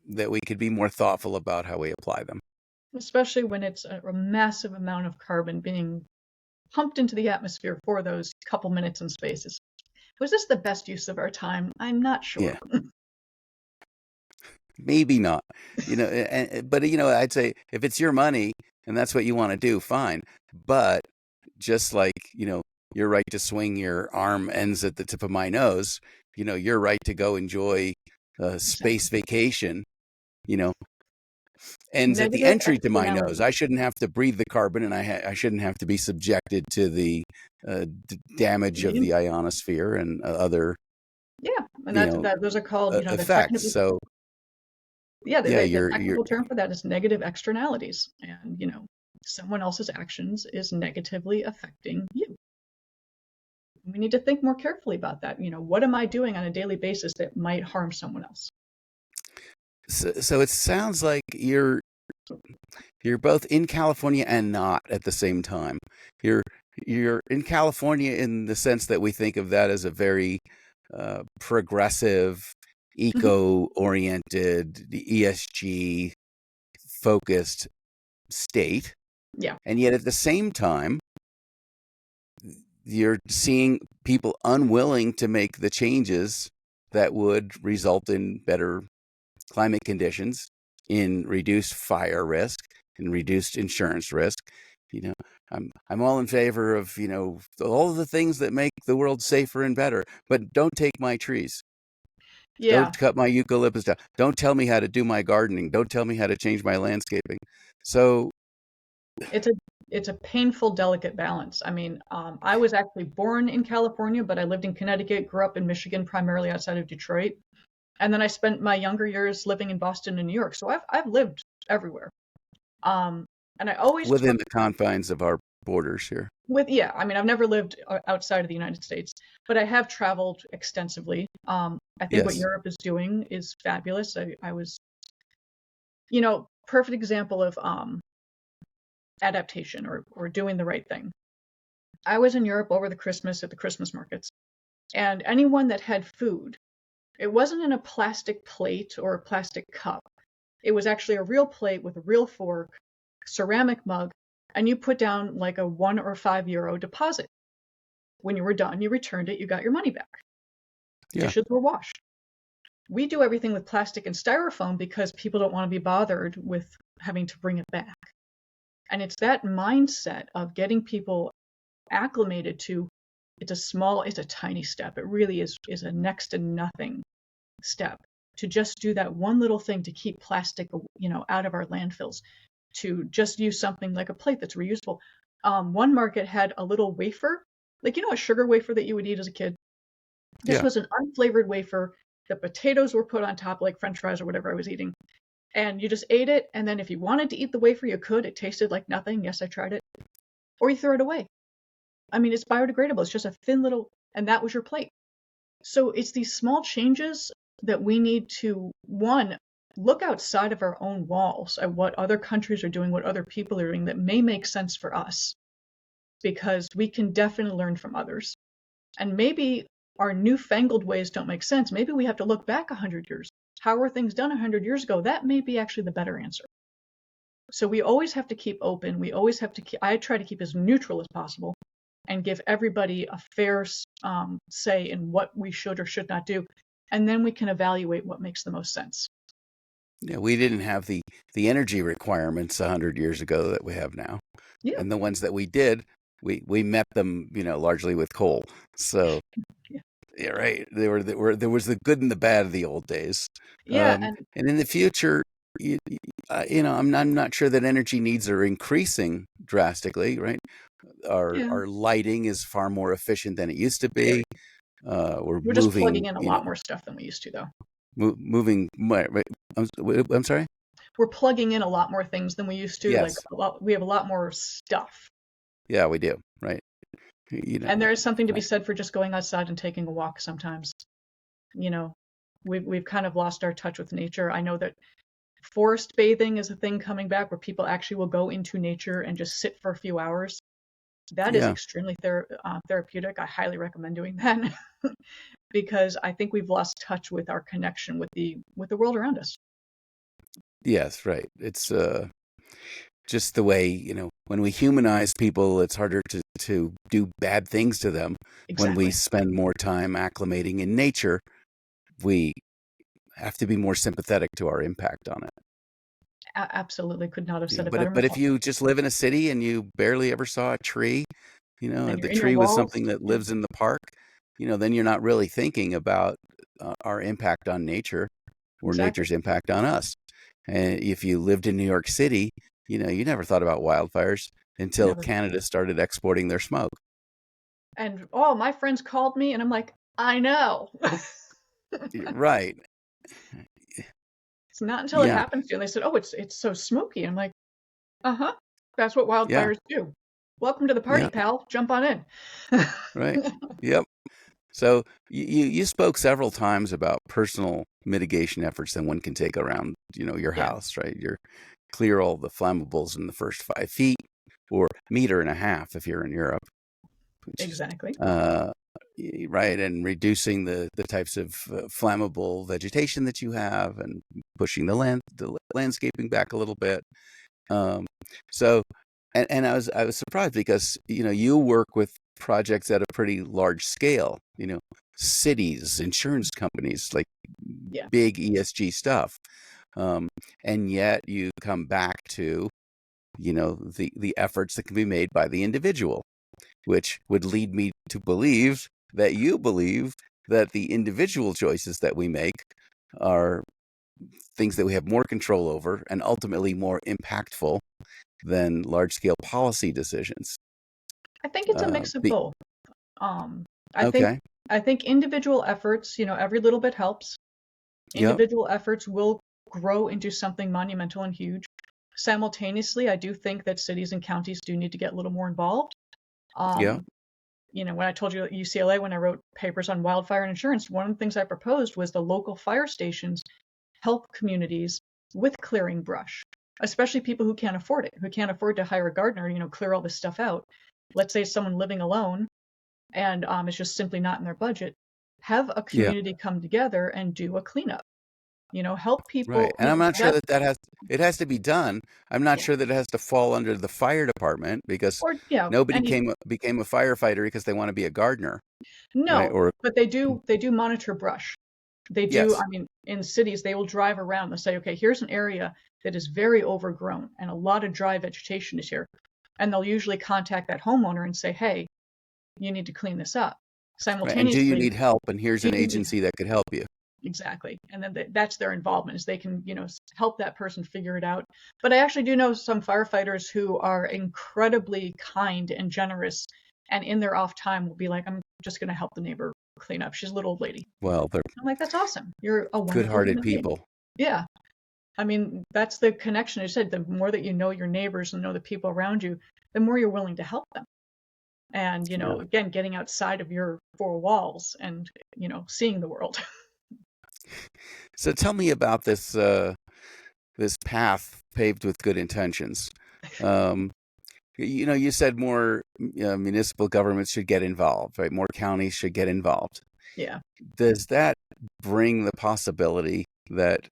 [SPEAKER 1] that we could be more thoughtful about how we apply them.
[SPEAKER 2] Especially when it's a massive amount of carbon being pumped into the atmosphere for those couple minutes in spaces. Was this the best use of our time? I'm not sure.
[SPEAKER 1] Yeah. Maybe not. But I'd say if it's your money and that's what you want to do, fine. But just like, your right to swing your arm ends at the tip of my nose, your right to go enjoy a space vacation, ends at the
[SPEAKER 2] Negative
[SPEAKER 1] entry to my nose.
[SPEAKER 2] externalities.
[SPEAKER 1] I shouldn't have to breathe the carbon, and I shouldn't have to be subjected to the damage of the ionosphere and other
[SPEAKER 2] Yeah, and those are called, the technical.
[SPEAKER 1] effects. So
[SPEAKER 2] Yeah,
[SPEAKER 1] yeah,
[SPEAKER 2] the
[SPEAKER 1] you're
[SPEAKER 2] technical term for that is negative externalities, and someone else's actions is negatively affecting you. We need to think more carefully about that. What am I doing on a daily basis that might harm someone else?
[SPEAKER 1] so it sounds like you're both in California and not at the same time. You're in California in the sense that we think of that as a very progressive, eco-oriented, ESG focused state.
[SPEAKER 2] Yeah.
[SPEAKER 1] And yet at the same time, you're seeing people unwilling to make the changes that would result in better climate conditions, in reduced fire risk, in reduced insurance risk. I'm all in favor of, all of the things that make the world safer and better, but don't take my trees.
[SPEAKER 2] Yeah.
[SPEAKER 1] Don't cut my eucalyptus down. Don't tell me how to do my gardening. Don't tell me how to change my landscaping. So
[SPEAKER 2] it's a painful, delicate balance. I mean, I was actually born in California, but I lived in Connecticut, grew up in Michigan, primarily outside of Detroit. And then I spent my younger years living in Boston and New York. So I've lived everywhere. And I always
[SPEAKER 1] within the confines of our borders here.
[SPEAKER 2] I mean, I've never lived outside of the United States, but I have traveled extensively. I think what
[SPEAKER 1] Yes.
[SPEAKER 2] Europe is doing is fabulous. I was, perfect example of adaptation or doing the right thing. I was in Europe over the Christmas at the Christmas markets, and anyone that had food, it wasn't in a plastic plate or a plastic cup. It was actually a real plate with a real fork, ceramic mug, and you put down like a €1 or €5 deposit. When you were done, you returned it, you got your money back.
[SPEAKER 1] Yeah.
[SPEAKER 2] Dishes were washed. We do everything with plastic and styrofoam because people don't want to be bothered with having to bring it back. And it's that mindset of getting people acclimated to it's a tiny step. It really is a next to nothing step to just do that one little thing to keep plastic, out of our landfills, to just use something like a plate that's reusable. One market had a little wafer, like, a sugar wafer that you would eat as a kid. This
[SPEAKER 1] Yeah.
[SPEAKER 2] was an unflavored wafer. The potatoes were put on top like French fries or whatever I was eating. And you just ate it. And then if you wanted to eat the wafer, you could. It tasted like nothing. Yes, I tried it. Or you throw it away. I mean, it's biodegradable. It's just a thin little, and that was your plate. So it's these small changes that we need to, one, look outside of our own walls at what other countries are doing, what other people are doing that may make sense for us, because we can definitely learn from others. And maybe our newfangled ways don't make sense. Maybe we have to look back 100 years. How were things done 100 years ago? That may be actually the better answer. So we always have to keep open. We always have to keep, I try to keep as neutral as possible and give everybody a fair say in what we should or should not do. And then we can evaluate what makes the most sense.
[SPEAKER 1] Yeah, we didn't have the energy requirements 100 years ago that we have now,
[SPEAKER 2] Yeah.
[SPEAKER 1] and the ones that we did, we met them, largely with coal. So
[SPEAKER 2] Yeah.
[SPEAKER 1] yeah, right. There was the good and the bad of the old days,
[SPEAKER 2] Yeah. And
[SPEAKER 1] and in the future, I'm not sure that energy needs are increasing drastically. Right,
[SPEAKER 2] yeah,
[SPEAKER 1] our lighting is far more efficient than it used to be.
[SPEAKER 2] very.
[SPEAKER 1] We're
[SPEAKER 2] We're just plugging
[SPEAKER 1] moving,
[SPEAKER 2] in a lot more stuff than we used to, though.
[SPEAKER 1] moving. Right, I'm sorry.
[SPEAKER 2] We're plugging in a lot more things than we used to. Like
[SPEAKER 1] Yes.
[SPEAKER 2] we have a lot more stuff.
[SPEAKER 1] Yeah, we do. Right.
[SPEAKER 2] And there is something to be
[SPEAKER 1] Right.
[SPEAKER 2] said for just going outside and taking a walk sometimes. You know, we've kind of lost our touch with nature. I know that forest bathing is a thing coming back where people actually will go into nature and just sit for a few hours. That is
[SPEAKER 1] Yeah.
[SPEAKER 2] extremely therapeutic. I highly recommend doing that because I think we've lost touch with our connection with the world around us.
[SPEAKER 1] Yes. Right. It's just the way, when we humanize people, it's harder to do bad things to them. When we
[SPEAKER 2] Exactly.
[SPEAKER 1] spend more time acclimating in nature, we have to be more sympathetic to our impact on it.
[SPEAKER 2] Absolutely could not have
[SPEAKER 1] Yeah,
[SPEAKER 2] said it
[SPEAKER 1] but
[SPEAKER 2] better
[SPEAKER 1] but if
[SPEAKER 2] myself.
[SPEAKER 1] you just live in a city and you barely ever saw a tree,
[SPEAKER 2] And you're
[SPEAKER 1] the
[SPEAKER 2] in your
[SPEAKER 1] tree was
[SPEAKER 2] walls.
[SPEAKER 1] something that
[SPEAKER 2] Yeah,
[SPEAKER 1] lives in the park, then you're not really thinking about our impact on nature or
[SPEAKER 2] exactly.
[SPEAKER 1] nature's impact on us. And if you lived in New York City, you never thought about wildfires until
[SPEAKER 2] Never.
[SPEAKER 1] Canada started exporting their smoke.
[SPEAKER 2] And oh, my friends called me, and I'm like, I know.
[SPEAKER 1] Right.
[SPEAKER 2] It's not until it
[SPEAKER 1] Yeah.
[SPEAKER 2] happens to you. And they said, oh, it's so smoky. I'm like, uh-huh. That's what
[SPEAKER 1] Yeah.
[SPEAKER 2] wildfires do. Welcome to the party,
[SPEAKER 1] Yeah.
[SPEAKER 2] pal. Jump on in.
[SPEAKER 1] Right. Yep. So you spoke several times about personal mitigation efforts that one can take around, your
[SPEAKER 2] Yeah,
[SPEAKER 1] house, right? You're clear all the flammables in the first 5 feet or meter and a half if you're in Europe, which is
[SPEAKER 2] exactly.
[SPEAKER 1] uh, right, and reducing the types of flammable vegetation that you have and pushing the landscaping back a little bit. Um, so, and I was surprised because you work with projects at a pretty large scale. Cities, insurance companies, like
[SPEAKER 2] Yeah.
[SPEAKER 1] big ESG stuff, um, and yet you come back to the efforts that can be made by the individual, which would lead me to believe that you believe that the individual choices that we make are things that we have more control over and ultimately more impactful than large scale policy decisions.
[SPEAKER 2] I think it's a
[SPEAKER 1] Uh,
[SPEAKER 2] mix of
[SPEAKER 1] be,
[SPEAKER 2] both. Um, I think
[SPEAKER 1] okay.
[SPEAKER 2] I think individual efforts, every little bit helps.
[SPEAKER 1] Yep.
[SPEAKER 2] Individual efforts will grow into something monumental and huge. Simultaneously, I do think that cities and counties do need to get a little more involved.
[SPEAKER 1] Yep.
[SPEAKER 2] Um, when I told you at UCLA, when I wrote papers on wildfire insurance, one of the things I proposed was the local fire stations help communities with clearing brush, especially people who can't afford it, who can't afford to hire a gardener, clear all this stuff out. Let's say someone living alone and it's just simply not in their budget. Have a
[SPEAKER 1] Yeah.
[SPEAKER 2] community come together and do a cleanup. Help
[SPEAKER 1] Right.
[SPEAKER 2] people.
[SPEAKER 1] And I'm not sure
[SPEAKER 2] That
[SPEAKER 1] that it has to be done. I'm not
[SPEAKER 2] yeah,
[SPEAKER 1] sure that it has to fall under the fire department because
[SPEAKER 2] or
[SPEAKER 1] nobody
[SPEAKER 2] any
[SPEAKER 1] became a firefighter because they want to be a gardener, right?
[SPEAKER 2] no,
[SPEAKER 1] Or
[SPEAKER 2] but they do monitor brush. They do.
[SPEAKER 1] yes.
[SPEAKER 2] I mean, in cities, they will drive around and say, okay, here's an area that is very overgrown and a lot of dry vegetation is here, and they'll usually contact that homeowner and say, hey, you need to clean this up.
[SPEAKER 1] Right. And do you
[SPEAKER 2] Simultaneously,
[SPEAKER 1] need help? And here's
[SPEAKER 2] do
[SPEAKER 1] an
[SPEAKER 2] you need
[SPEAKER 1] agency that could help you.
[SPEAKER 2] exactly, and then that's their involvement is they can help that person figure it out. But I actually do know some firefighters who are incredibly kind and generous, and in their off time will be like, I'm just going to help the neighbor clean up. She's a little old lady.
[SPEAKER 1] Well, they're
[SPEAKER 2] I'm like, that's awesome. You're a wonderful
[SPEAKER 1] good-hearted
[SPEAKER 2] human being.
[SPEAKER 1] people.
[SPEAKER 2] Yeah. I mean, that's the connection. I said, the more that you know your neighbors and know the people around you, the more you're willing to help them. And,
[SPEAKER 1] Yeah.
[SPEAKER 2] again, getting outside of your four walls and, seeing the world.
[SPEAKER 1] So tell me about this path paved with good intentions. Um, you said more municipal governments should get involved, right? More counties should get involved.
[SPEAKER 2] Yeah.
[SPEAKER 1] Does that bring the possibility that,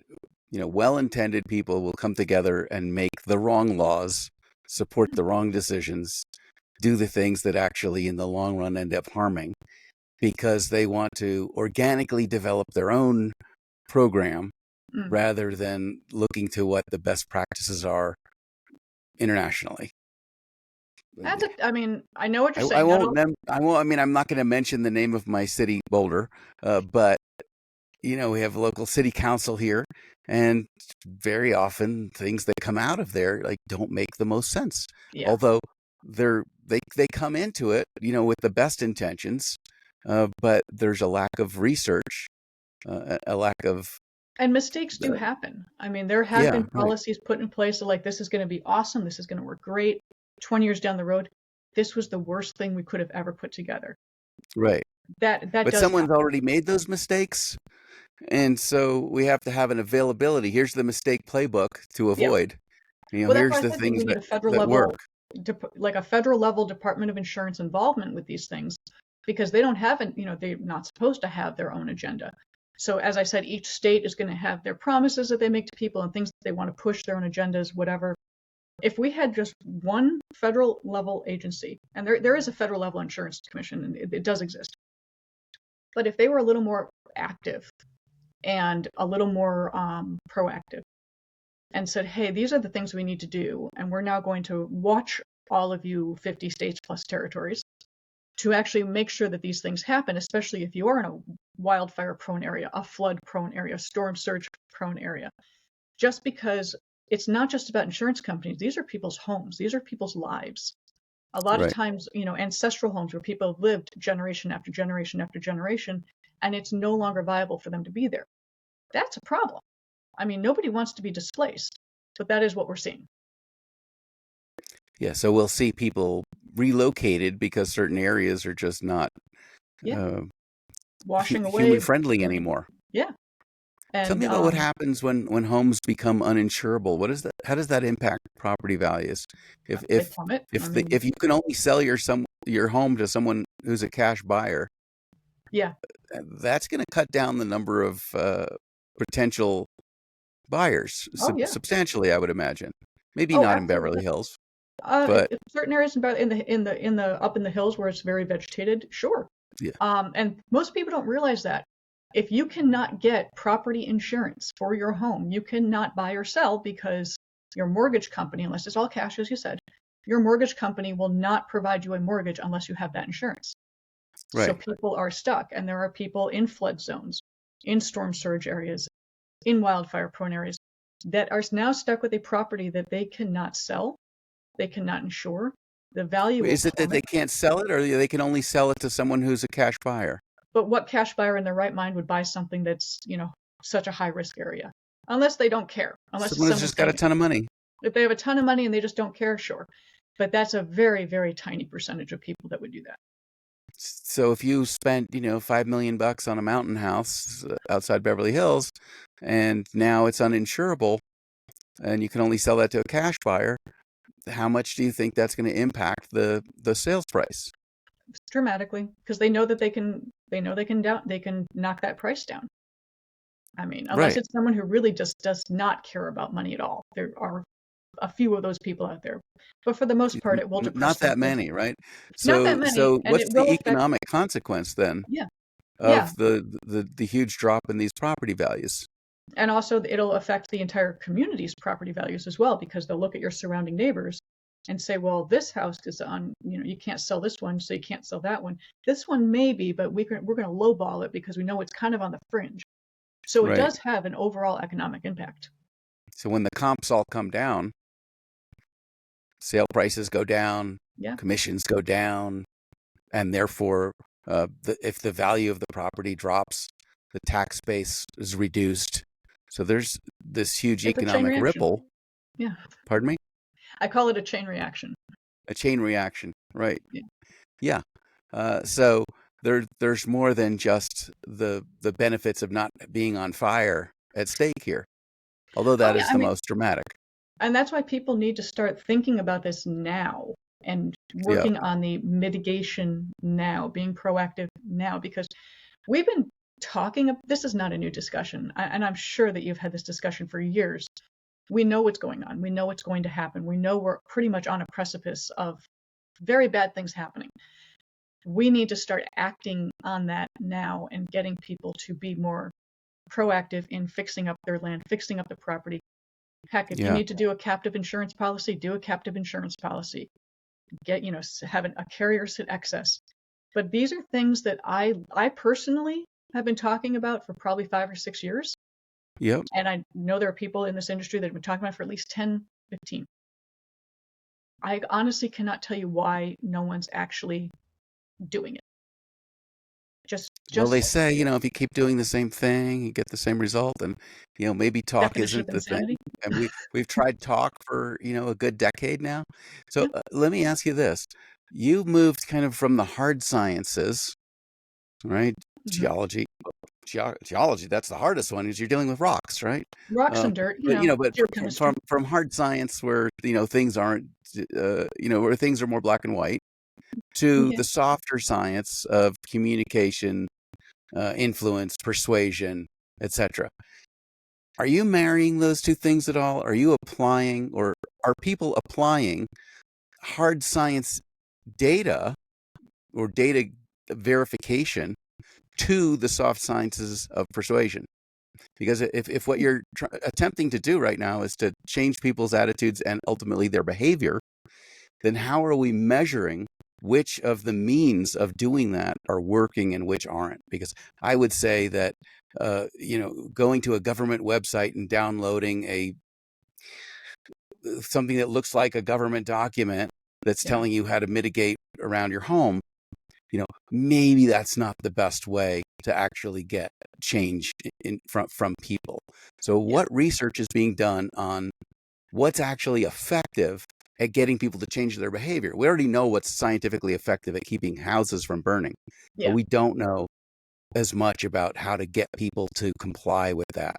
[SPEAKER 1] well-intended people will come together and make the wrong laws, support the wrong decisions, do the things that actually in the long run end up harming because they want to organically develop their own program
[SPEAKER 2] Mm.
[SPEAKER 1] rather than looking to what the best practices are internationally?
[SPEAKER 2] I mean, I know what you're
[SPEAKER 1] I
[SPEAKER 2] saying. Not
[SPEAKER 1] won't.
[SPEAKER 2] all,
[SPEAKER 1] I won't. I mean, I'm not going to mention the name of my city, Boulder, but we have a local city council here, and very often things that come out of there like don't make the most sense.
[SPEAKER 2] yeah.
[SPEAKER 1] Although they come into it, with the best intentions, but there's a lack of research, a lack of
[SPEAKER 2] And mistakes do
[SPEAKER 1] the
[SPEAKER 2] happen. I mean, there have
[SPEAKER 1] yeah,
[SPEAKER 2] been
[SPEAKER 1] right,
[SPEAKER 2] policies put in place that like, this is going to be awesome. This is going to work great. 20 years down the road, this was the worst thing we could have ever put together.
[SPEAKER 1] right.
[SPEAKER 2] That
[SPEAKER 1] But
[SPEAKER 2] does
[SPEAKER 1] someone's
[SPEAKER 2] happen.
[SPEAKER 1] already made those mistakes, and so we have to have an availability. Here's the mistake playbook to
[SPEAKER 2] Yeah.
[SPEAKER 1] avoid.
[SPEAKER 2] Well, that's
[SPEAKER 1] Here's
[SPEAKER 2] why I
[SPEAKER 1] the
[SPEAKER 2] said we
[SPEAKER 1] things
[SPEAKER 2] need
[SPEAKER 1] that
[SPEAKER 2] a federal
[SPEAKER 1] that work.
[SPEAKER 2] level, like a federal level Department of Insurance involvement with these things, because they don't have it, they're not supposed to have their own agenda. So as I said, each state is going to have their promises that they make to people and things that they want to push their own agendas, whatever. If we had just one federal level agency, and there is a federal level insurance commission, and it does exist, but if they were a little more active and a little more proactive and said, hey, these are the things we need to do, and we're now going to watch all of you 50 states plus territories to actually make sure that these things happen, especially if you are in a wildfire prone area, a flood prone area, storm surge prone area. Just because it's not just about insurance companies, these are people's homes, these are people's lives. A lot of
[SPEAKER 1] Right.
[SPEAKER 2] times, ancestral homes where people have lived generation after generation after generation, and it's no longer viable for them to be there. That's a problem. I mean, nobody wants to be displaced, but that is what we're seeing.
[SPEAKER 1] Yeah. So we'll see people relocated because certain areas are just not
[SPEAKER 2] Yeah,
[SPEAKER 1] uh,
[SPEAKER 2] washing
[SPEAKER 1] human
[SPEAKER 2] away.
[SPEAKER 1] friendly anymore.
[SPEAKER 2] Yeah,
[SPEAKER 1] Tell
[SPEAKER 2] and
[SPEAKER 1] me about what happens when homes become uninsurable. What is that? How does that impact property values? If
[SPEAKER 2] they
[SPEAKER 1] if
[SPEAKER 2] plummet. I
[SPEAKER 1] if the
[SPEAKER 2] mean,
[SPEAKER 1] if you can only sell your home to someone who's a cash buyer,
[SPEAKER 2] yeah.
[SPEAKER 1] that's going to cut down the number of potential buyers
[SPEAKER 2] Oh, yeah.
[SPEAKER 1] substantially, I would imagine. Maybe
[SPEAKER 2] Oh,
[SPEAKER 1] not in Beverly
[SPEAKER 2] absolutely.
[SPEAKER 1] Hills, but
[SPEAKER 2] Certain areas in the up in the hills where it's very vegetated, sure.
[SPEAKER 1] yeah,
[SPEAKER 2] And most people don't realize that if you cannot get property insurance for your home, you cannot buy or sell because your mortgage company, unless it's all cash, as you said, your mortgage company will not provide you a mortgage unless you have that insurance. So
[SPEAKER 1] right.
[SPEAKER 2] people are stuck, and there are people in flood zones, in storm surge areas, in wildfire prone areas that are now stuck with a property that they cannot sell, they cannot insure. The value will
[SPEAKER 1] Is it that they
[SPEAKER 2] plummet.
[SPEAKER 1] can't sell it, or they can only sell it to someone who's a cash buyer?
[SPEAKER 2] But what cash buyer in their right mind would buy something that's, such a high risk area? Unless they don't care. Unless it's
[SPEAKER 1] Someone who's
[SPEAKER 2] someone
[SPEAKER 1] just got a
[SPEAKER 2] saying
[SPEAKER 1] ton of money.
[SPEAKER 2] if they have a ton of money and they just don't care, sure. But that's a very, very tiny percentage of people that would do that.
[SPEAKER 1] So if you spent, $5 million on a mountain house outside Beverly Hills, and now it's uninsurable, and you can only sell that to a cash buyer, how much do you think that's going to impact the sales price?
[SPEAKER 2] Dramatically, because they can knock that price down. I mean, unless
[SPEAKER 1] Right.
[SPEAKER 2] it's someone who really just does not care about money at all. There are a few of those people out there. But for the most part, it will depress
[SPEAKER 1] Not
[SPEAKER 2] their
[SPEAKER 1] that
[SPEAKER 2] price.
[SPEAKER 1] many, right?
[SPEAKER 2] Not that many,
[SPEAKER 1] So
[SPEAKER 2] and
[SPEAKER 1] what's
[SPEAKER 2] it will
[SPEAKER 1] the
[SPEAKER 2] affect,
[SPEAKER 1] economic consequence then
[SPEAKER 2] yeah, yeah.
[SPEAKER 1] of the huge drop in these property values?
[SPEAKER 2] And also it'll affect the entire community's property values as well, because they'll look at your surrounding neighbors and say, well, this house is on, you can't sell this one, so you can't sell that one. This one maybe, but we're going to lowball it because we know it's kind of on the fringe. So it
[SPEAKER 1] Right.
[SPEAKER 2] does have an overall economic impact.
[SPEAKER 1] So when the comps all come down, sale prices go down,
[SPEAKER 2] Yeah.
[SPEAKER 1] commissions go down, and therefore If the value of the property drops, the tax base is reduced. So there's this huge
[SPEAKER 2] It's a chain
[SPEAKER 1] economic
[SPEAKER 2] reaction.
[SPEAKER 1] ripple.
[SPEAKER 2] Yeah.
[SPEAKER 1] Pardon me?
[SPEAKER 2] I call it a chain reaction.
[SPEAKER 1] A chain reaction, right?
[SPEAKER 2] Yeah.
[SPEAKER 1] Yeah. So there's more than just the benefits of not being on fire at stake here, although
[SPEAKER 2] Oh
[SPEAKER 1] that
[SPEAKER 2] yeah.
[SPEAKER 1] is
[SPEAKER 2] I
[SPEAKER 1] the
[SPEAKER 2] mean,
[SPEAKER 1] most dramatic.
[SPEAKER 2] and that's why people need to start thinking about this now and
[SPEAKER 1] Yeah.
[SPEAKER 2] working on the mitigation now, being proactive now, because we've been talking. This is not a new discussion, and I'm sure that you've had this discussion for years. We know what's going on. We know what's going to happen. We know we're pretty much on a precipice of very bad things happening. We need to start acting on that now and getting people to be more proactive in fixing up their land, fixing up the property. Heck, if you
[SPEAKER 1] Yeah.
[SPEAKER 2] need to do a captive insurance policy, do a captive insurance policy. Get, have a carrier sit excess. But these are things that I personally have been talking about for probably 5 or 6 years.
[SPEAKER 1] Yep.
[SPEAKER 2] And I know there are people in this industry that have been talking about it for at least 10, 15. I honestly cannot tell you why no one's actually doing it.
[SPEAKER 1] Well, they
[SPEAKER 2] Just
[SPEAKER 1] say, if you keep doing the same thing, you get the same result, and maybe talk
[SPEAKER 2] definition of
[SPEAKER 1] isn't the thing.
[SPEAKER 2] insanity.
[SPEAKER 1] And we've tried talk for, a good decade now. So
[SPEAKER 2] Yeah.
[SPEAKER 1] let me ask you this. You moved kind of from the hard sciences, right?
[SPEAKER 2] Hmm.
[SPEAKER 1] Geology, geology, that's the hardest one because you're dealing with rocks, right?
[SPEAKER 2] Rocks
[SPEAKER 1] Um,
[SPEAKER 2] and dirt,
[SPEAKER 1] but
[SPEAKER 2] geochemistry.
[SPEAKER 1] from hard science where, things aren't, where things are more black and white, to
[SPEAKER 2] Yeah.
[SPEAKER 1] the softer science of communication, influence, persuasion, etc. Are you marrying those two things at all? Are you applying, or are people applying hard science data or data verification to the soft sciences of persuasion? Because if what you're attempting to do right now is to change people's attitudes and ultimately their behavior, then how are we measuring which of the means of doing that are working and which aren't? Because I would say that, going to a government website and downloading something that looks like a government document that's
[SPEAKER 2] Yeah.
[SPEAKER 1] telling you how to mitigate around your home, maybe that's not the best way to actually get change from people. So
[SPEAKER 2] Yeah.
[SPEAKER 1] what research is being done on what's actually effective at getting people to change their behavior? We already know what's scientifically effective at keeping houses from burning, but
[SPEAKER 2] Yeah.
[SPEAKER 1] we don't know as much about how to get people to comply with that.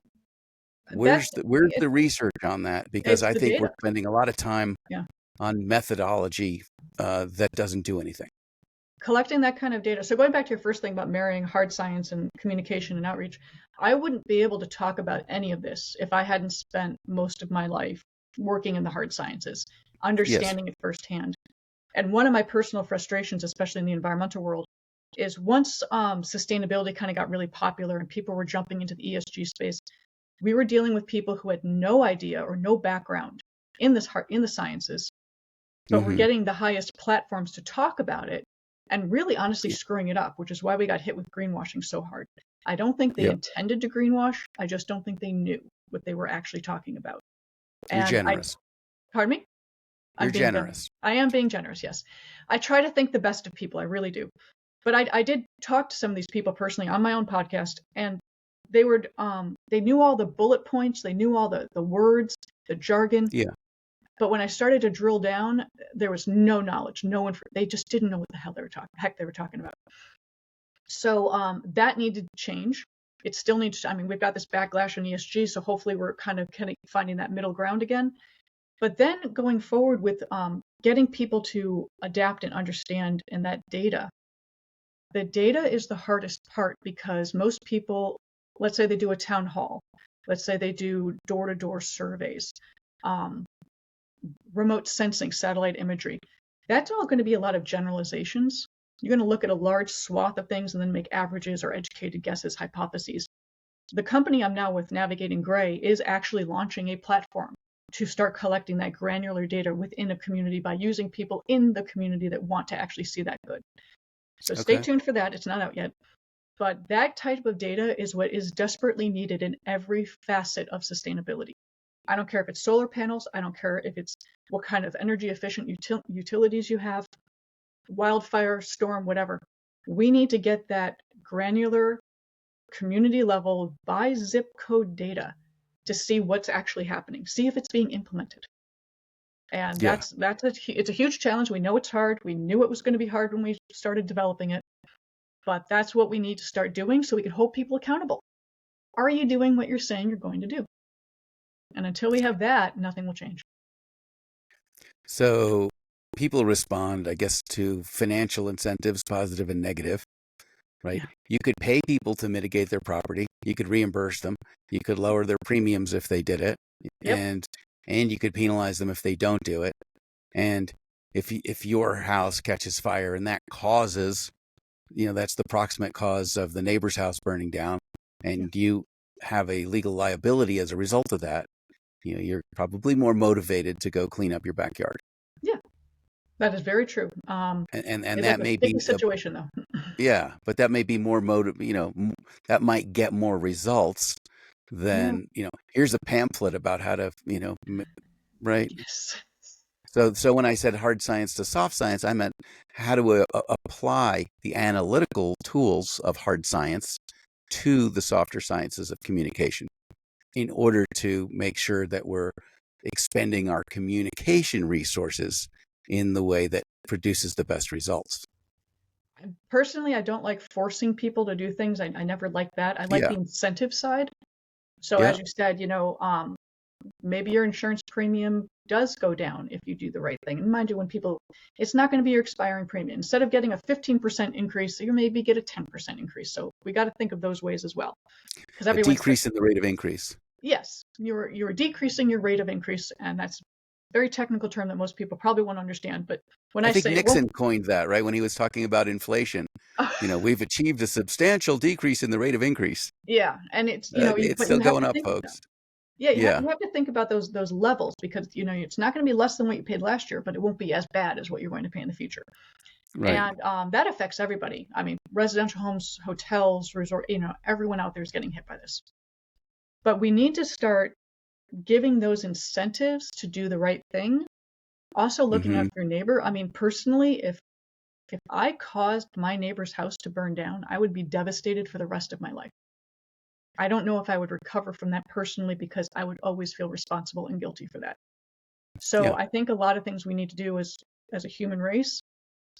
[SPEAKER 2] That's
[SPEAKER 1] Where's the research on that? Because
[SPEAKER 2] it's
[SPEAKER 1] I
[SPEAKER 2] the
[SPEAKER 1] think we're
[SPEAKER 2] data.
[SPEAKER 1] spending a lot of time
[SPEAKER 2] Yeah.
[SPEAKER 1] on methodology that doesn't do anything.
[SPEAKER 2] Collecting that kind of data. So going back to your first thing about marrying hard science and communication and outreach, I wouldn't be able to talk about any of this if I hadn't spent most of my life working in the hard sciences,
[SPEAKER 1] Yes.
[SPEAKER 2] understanding it firsthand. And one of my personal frustrations, especially in the environmental world, is once sustainability kind of got really popular and people were jumping into the ESG space, we were dealing with people who had no idea or no background in the sciences, but were
[SPEAKER 1] Hmm.
[SPEAKER 2] getting the highest platforms to talk about it and really honestly screwing it up, which is why we got hit with greenwashing so hard. I don't think they
[SPEAKER 1] Yep.
[SPEAKER 2] intended to greenwash. I just don't think they knew what they were actually talking about.
[SPEAKER 1] You're
[SPEAKER 2] And
[SPEAKER 1] generous.
[SPEAKER 2] pardon me?
[SPEAKER 1] You're generous.
[SPEAKER 2] I am being generous, yes. I try to think the best of people, I really do. But I did talk to some of these people personally on my own podcast, and they knew all the bullet points, they knew all the words, the jargon,
[SPEAKER 1] Yeah.
[SPEAKER 2] but when I started to drill down, there was no knowledge, they just didn't know what the heck they were talking about. So that needed to change. It still needs to, I mean, we've got this backlash in ESG, so hopefully we're kind of finding that middle ground again. But then going forward with getting people to adapt and understand in that data, the data is the hardest part because most people, let's say they do a town hall, let's say they do door-to-door surveys, um, remote sensing, satellite imagery. That's all going to be a lot of generalizations. You're going to look at a large swath of things and then make averages or educated guesses, hypotheses. The company I'm now with, Navigating Gray, is actually launching a platform to start collecting that granular data within a community by using people in the community that want to actually see that good. So stay
[SPEAKER 1] Okay.
[SPEAKER 2] tuned for that. It's not out yet. But that type of data is what is desperately needed in every facet of sustainability. I don't care if it's solar panels. I don't care if it's what kind of energy efficient utilities you have, wildfire, storm, whatever. We need to get that granular community level by zip code data to see what's actually happening, see if it's being implemented. And
[SPEAKER 1] Yeah.
[SPEAKER 2] it's a huge challenge. We know it's hard. We knew it was going to be hard when we started developing it, but that's what we need to start doing so we can hold people accountable. Are you doing what you're saying you're going to do? And until we have that, nothing will change.
[SPEAKER 1] So people respond, I guess, to financial incentives, positive and negative, right?
[SPEAKER 2] Yeah.
[SPEAKER 1] You could pay people to mitigate their property. You could reimburse them. You could lower their premiums if they did it,
[SPEAKER 2] Yep.
[SPEAKER 1] and you could penalize them if they don't do it. And if your house catches fire and that causes, that's the proximate cause of the neighbor's house burning down,
[SPEAKER 2] Yeah.
[SPEAKER 1] and you have a legal liability as a result of that, you're probably more motivated to go clean up your backyard.
[SPEAKER 2] Yeah. That is very true.
[SPEAKER 1] And
[SPEAKER 2] That's
[SPEAKER 1] that
[SPEAKER 2] a
[SPEAKER 1] may
[SPEAKER 2] sticky
[SPEAKER 1] be
[SPEAKER 2] situation, though.
[SPEAKER 1] yeah, but that may be more that might get more results
[SPEAKER 2] Yeah.
[SPEAKER 1] than, here's a pamphlet about how to, right?
[SPEAKER 2] Yes.
[SPEAKER 1] So when I said hard science to soft science, I meant how to apply the analytical tools of hard science to the softer sciences of communication in order to make sure that we're expending our communication resources in the way that produces the best results.
[SPEAKER 2] Personally, I don't like forcing people to do things. I never like that. I like
[SPEAKER 1] Yeah,
[SPEAKER 2] the incentive side. So
[SPEAKER 1] yeah.
[SPEAKER 2] as you said, maybe your insurance premium does go down if you do the right thing. And mind you, it's not going to be your expiring premium. Instead of getting a 15% increase, you maybe get a 10% increase. So we got to think of those ways as well. Because
[SPEAKER 1] A
[SPEAKER 2] everyone says,
[SPEAKER 1] decrease in the rate of increase.
[SPEAKER 2] yes, you're decreasing your rate of increase, and that's a very technical term that most people probably won't understand. But when
[SPEAKER 1] I
[SPEAKER 2] I
[SPEAKER 1] think
[SPEAKER 2] say it won't,
[SPEAKER 1] Nixon coined that, right? When he was talking about inflation, we've achieved a substantial decrease in the rate of increase.
[SPEAKER 2] yeah, and it's
[SPEAKER 1] It's
[SPEAKER 2] but
[SPEAKER 1] still
[SPEAKER 2] you have
[SPEAKER 1] going
[SPEAKER 2] to
[SPEAKER 1] up,
[SPEAKER 2] think of that.
[SPEAKER 1] folks.
[SPEAKER 2] Yeah,
[SPEAKER 1] Yeah,
[SPEAKER 2] you have to think about those levels because it's not going to be less than what you paid last year, but it won't be as bad as what you're going to pay in the future.
[SPEAKER 1] right.
[SPEAKER 2] And that affects everybody. I mean, residential homes, hotels, resort, everyone out there is getting hit by this. But we need to start giving those incentives to do the right thing. Also looking out
[SPEAKER 1] Hmm.
[SPEAKER 2] for your neighbor. I mean, personally, if I caused my neighbor's house to burn down, I would be devastated for the rest of my life. I don't know if I would recover from that personally because I would always feel responsible and guilty for that. So
[SPEAKER 1] Yeah.
[SPEAKER 2] I think a lot of things we need to do as a human race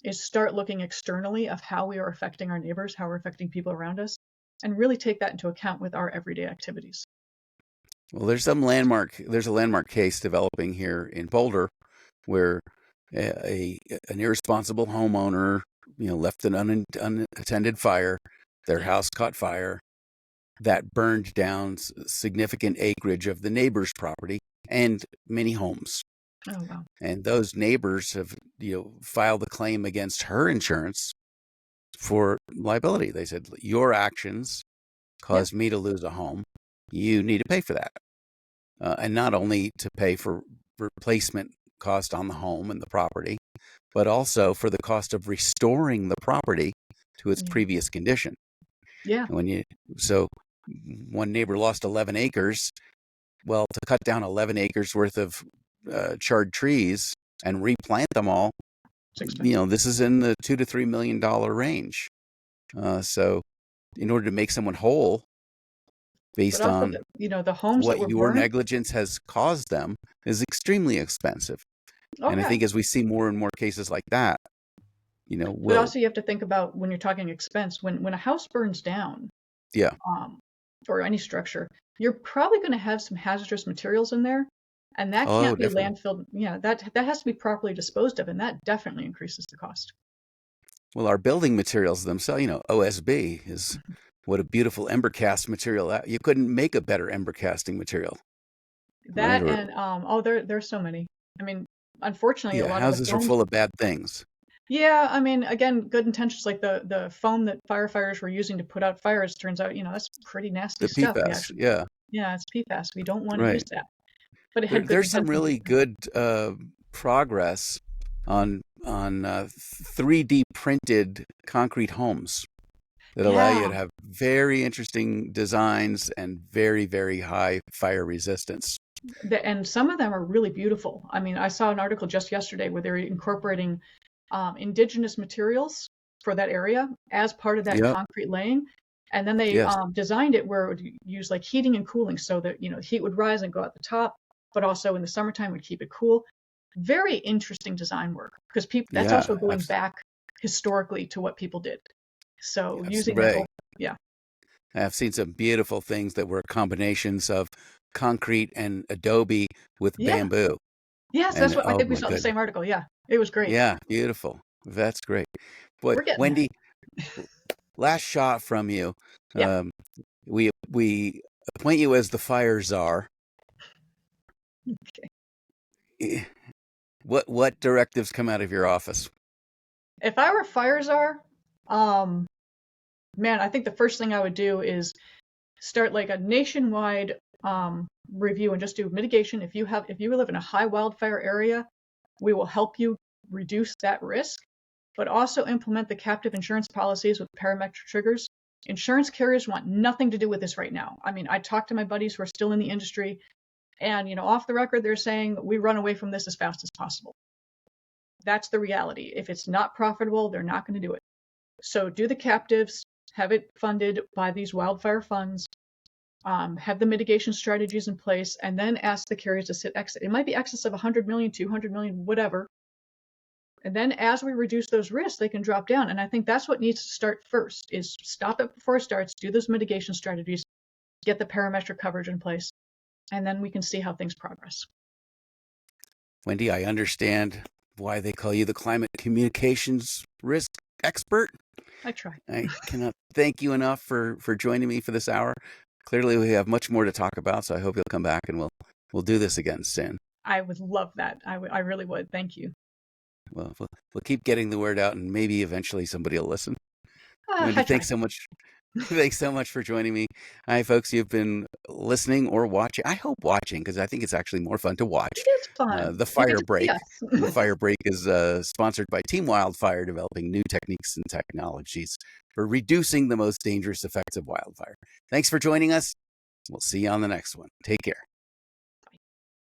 [SPEAKER 2] is start looking externally of how we are affecting our neighbors, how we're affecting people around us, and really take that into account with our everyday activities.
[SPEAKER 1] Well, there's a landmark case developing here in Boulder where an irresponsible homeowner, left an unattended fire. Their
[SPEAKER 2] Yeah.
[SPEAKER 1] house caught fire that burned down significant acreage of the neighbor's property and many homes.
[SPEAKER 2] Oh, wow.
[SPEAKER 1] And those neighbors have, filed a claim against her insurance for liability. They said, your actions
[SPEAKER 2] Yeah.
[SPEAKER 1] caused me to lose a home. You need to pay for that. And not only to pay for replacement cost on the home and the property, but also for the cost of restoring the property to its
[SPEAKER 2] Yeah.
[SPEAKER 1] previous condition.
[SPEAKER 2] Yeah.
[SPEAKER 1] And so one neighbor lost 11 acres. Well, to cut down 11 acres worth of charred trees and replant them all,
[SPEAKER 2] It's expensive.
[SPEAKER 1] this is in the $2 to $3 million range. So in order to make someone whole
[SPEAKER 2] But
[SPEAKER 1] based
[SPEAKER 2] also,
[SPEAKER 1] on
[SPEAKER 2] the homes that
[SPEAKER 1] what
[SPEAKER 2] were
[SPEAKER 1] your
[SPEAKER 2] burned.
[SPEAKER 1] negligence has caused them is extremely expensive.
[SPEAKER 2] Oh,
[SPEAKER 1] And I
[SPEAKER 2] yeah.
[SPEAKER 1] think as we see more and more cases like that,
[SPEAKER 2] But
[SPEAKER 1] we'll,
[SPEAKER 2] also you have to think about when you're talking expense, when a house burns down,
[SPEAKER 1] yeah.
[SPEAKER 2] um, or any structure, you're probably going to have some hazardous materials in there, and that
[SPEAKER 1] Oh,
[SPEAKER 2] can't be
[SPEAKER 1] definitely.
[SPEAKER 2] landfilled. Yeah, that has to be properly disposed of, and that definitely increases the cost.
[SPEAKER 1] Well, our building materials themselves, OSB is what a beautiful ember cast material. You couldn't make a better ember casting material, right?
[SPEAKER 2] That
[SPEAKER 1] Or,
[SPEAKER 2] and there's so many. I mean, unfortunately, a
[SPEAKER 1] yeah,
[SPEAKER 2] lot of the
[SPEAKER 1] houses are
[SPEAKER 2] foams.
[SPEAKER 1] full of bad things.
[SPEAKER 2] Yeah, I mean, again, good intentions like the foam that firefighters were using to put out fires. Turns out, that's pretty nasty
[SPEAKER 1] The
[SPEAKER 2] stuff. We
[SPEAKER 1] PFAS,
[SPEAKER 2] actually,
[SPEAKER 1] yeah,
[SPEAKER 2] yeah, it's PFAS. We don't want to use
[SPEAKER 1] right.
[SPEAKER 2] that. But it had good
[SPEAKER 1] There's some
[SPEAKER 2] intentions.
[SPEAKER 1] really good progress on 3D printed concrete homes that allow you
[SPEAKER 2] Yeah,
[SPEAKER 1] to have very interesting designs and very, very high fire resistance.
[SPEAKER 2] and some of them are really beautiful. I mean, I saw an article just yesterday where they're incorporating indigenous materials for that area as part of that
[SPEAKER 1] Yep.
[SPEAKER 2] concrete laying. And then they
[SPEAKER 1] Yes.
[SPEAKER 2] designed it where it would use like heating and cooling so that, heat would rise and go at the top, but also in the summertime would keep it cool. Very interesting design work because that's
[SPEAKER 1] Yeah.
[SPEAKER 2] also going back historically to what people did. So using that,
[SPEAKER 1] Right.
[SPEAKER 2] yeah.
[SPEAKER 1] I've seen some beautiful things that were combinations of concrete and adobe with
[SPEAKER 2] Yeah.
[SPEAKER 1] bamboo.
[SPEAKER 2] Yes, that's
[SPEAKER 1] And
[SPEAKER 2] what I
[SPEAKER 1] oh
[SPEAKER 2] think we
[SPEAKER 1] my
[SPEAKER 2] saw in the
[SPEAKER 1] goodness.
[SPEAKER 2] same article. Yeah. It was great.
[SPEAKER 1] Yeah, beautiful. That's great. Boy,
[SPEAKER 2] We're getting there.
[SPEAKER 1] Wendy, last shot from you.
[SPEAKER 2] Yeah.
[SPEAKER 1] Um, we appoint you as the fire czar.
[SPEAKER 2] Okay.
[SPEAKER 1] Eh, what directives come out of your office?
[SPEAKER 2] If I were fire czar, um, man, I think the first thing I would do is start like a nationwide review and just do mitigation. If you live in a high wildfire area, we will help you reduce that risk, but also implement the captive insurance policies with parametric triggers. Insurance carriers want nothing to do with this right now. I mean, I talked to my buddies who are still in the industry, and off the record, they're saying we run away from this as fast as possible. That's the reality. If it's not profitable, they're not going to do it. So do the captives, have it funded by these wildfire funds, have the mitigation strategies in place, and then ask the carriers to sit exit. It might be excess of 100 million, 200 million, whatever. And then as we reduce those risks, they can drop down. And I think that's what needs to start first is stop it before it starts, do those mitigation strategies, get the parametric coverage in place, and then we can see how things progress.
[SPEAKER 1] Wendy, I understand why they call you the climate communications risk expert.
[SPEAKER 2] I try.
[SPEAKER 1] I cannot thank you enough for joining me for this hour. Clearly, we have much more to talk about, so I hope you'll come back and we'll do this again soon.
[SPEAKER 2] I would love that. I really would. Thank you.
[SPEAKER 1] Well, we'll keep getting the word out, and maybe eventually somebody will listen. Wendy,
[SPEAKER 2] I try.
[SPEAKER 1] thanks so much. Thanks so much for joining me. Hi, folks. You've been listening or watching. I hope watching because I think it's actually more fun to watch.
[SPEAKER 2] It is fun.
[SPEAKER 1] The
[SPEAKER 2] You get
[SPEAKER 1] Fire
[SPEAKER 2] to see
[SPEAKER 1] Break.
[SPEAKER 2] us.
[SPEAKER 1] The Fire Break is sponsored by Team Wildfire, developing new techniques and technologies for reducing the most dangerous effects of wildfire. Thanks for joining us. We'll see you on the next one. Take care.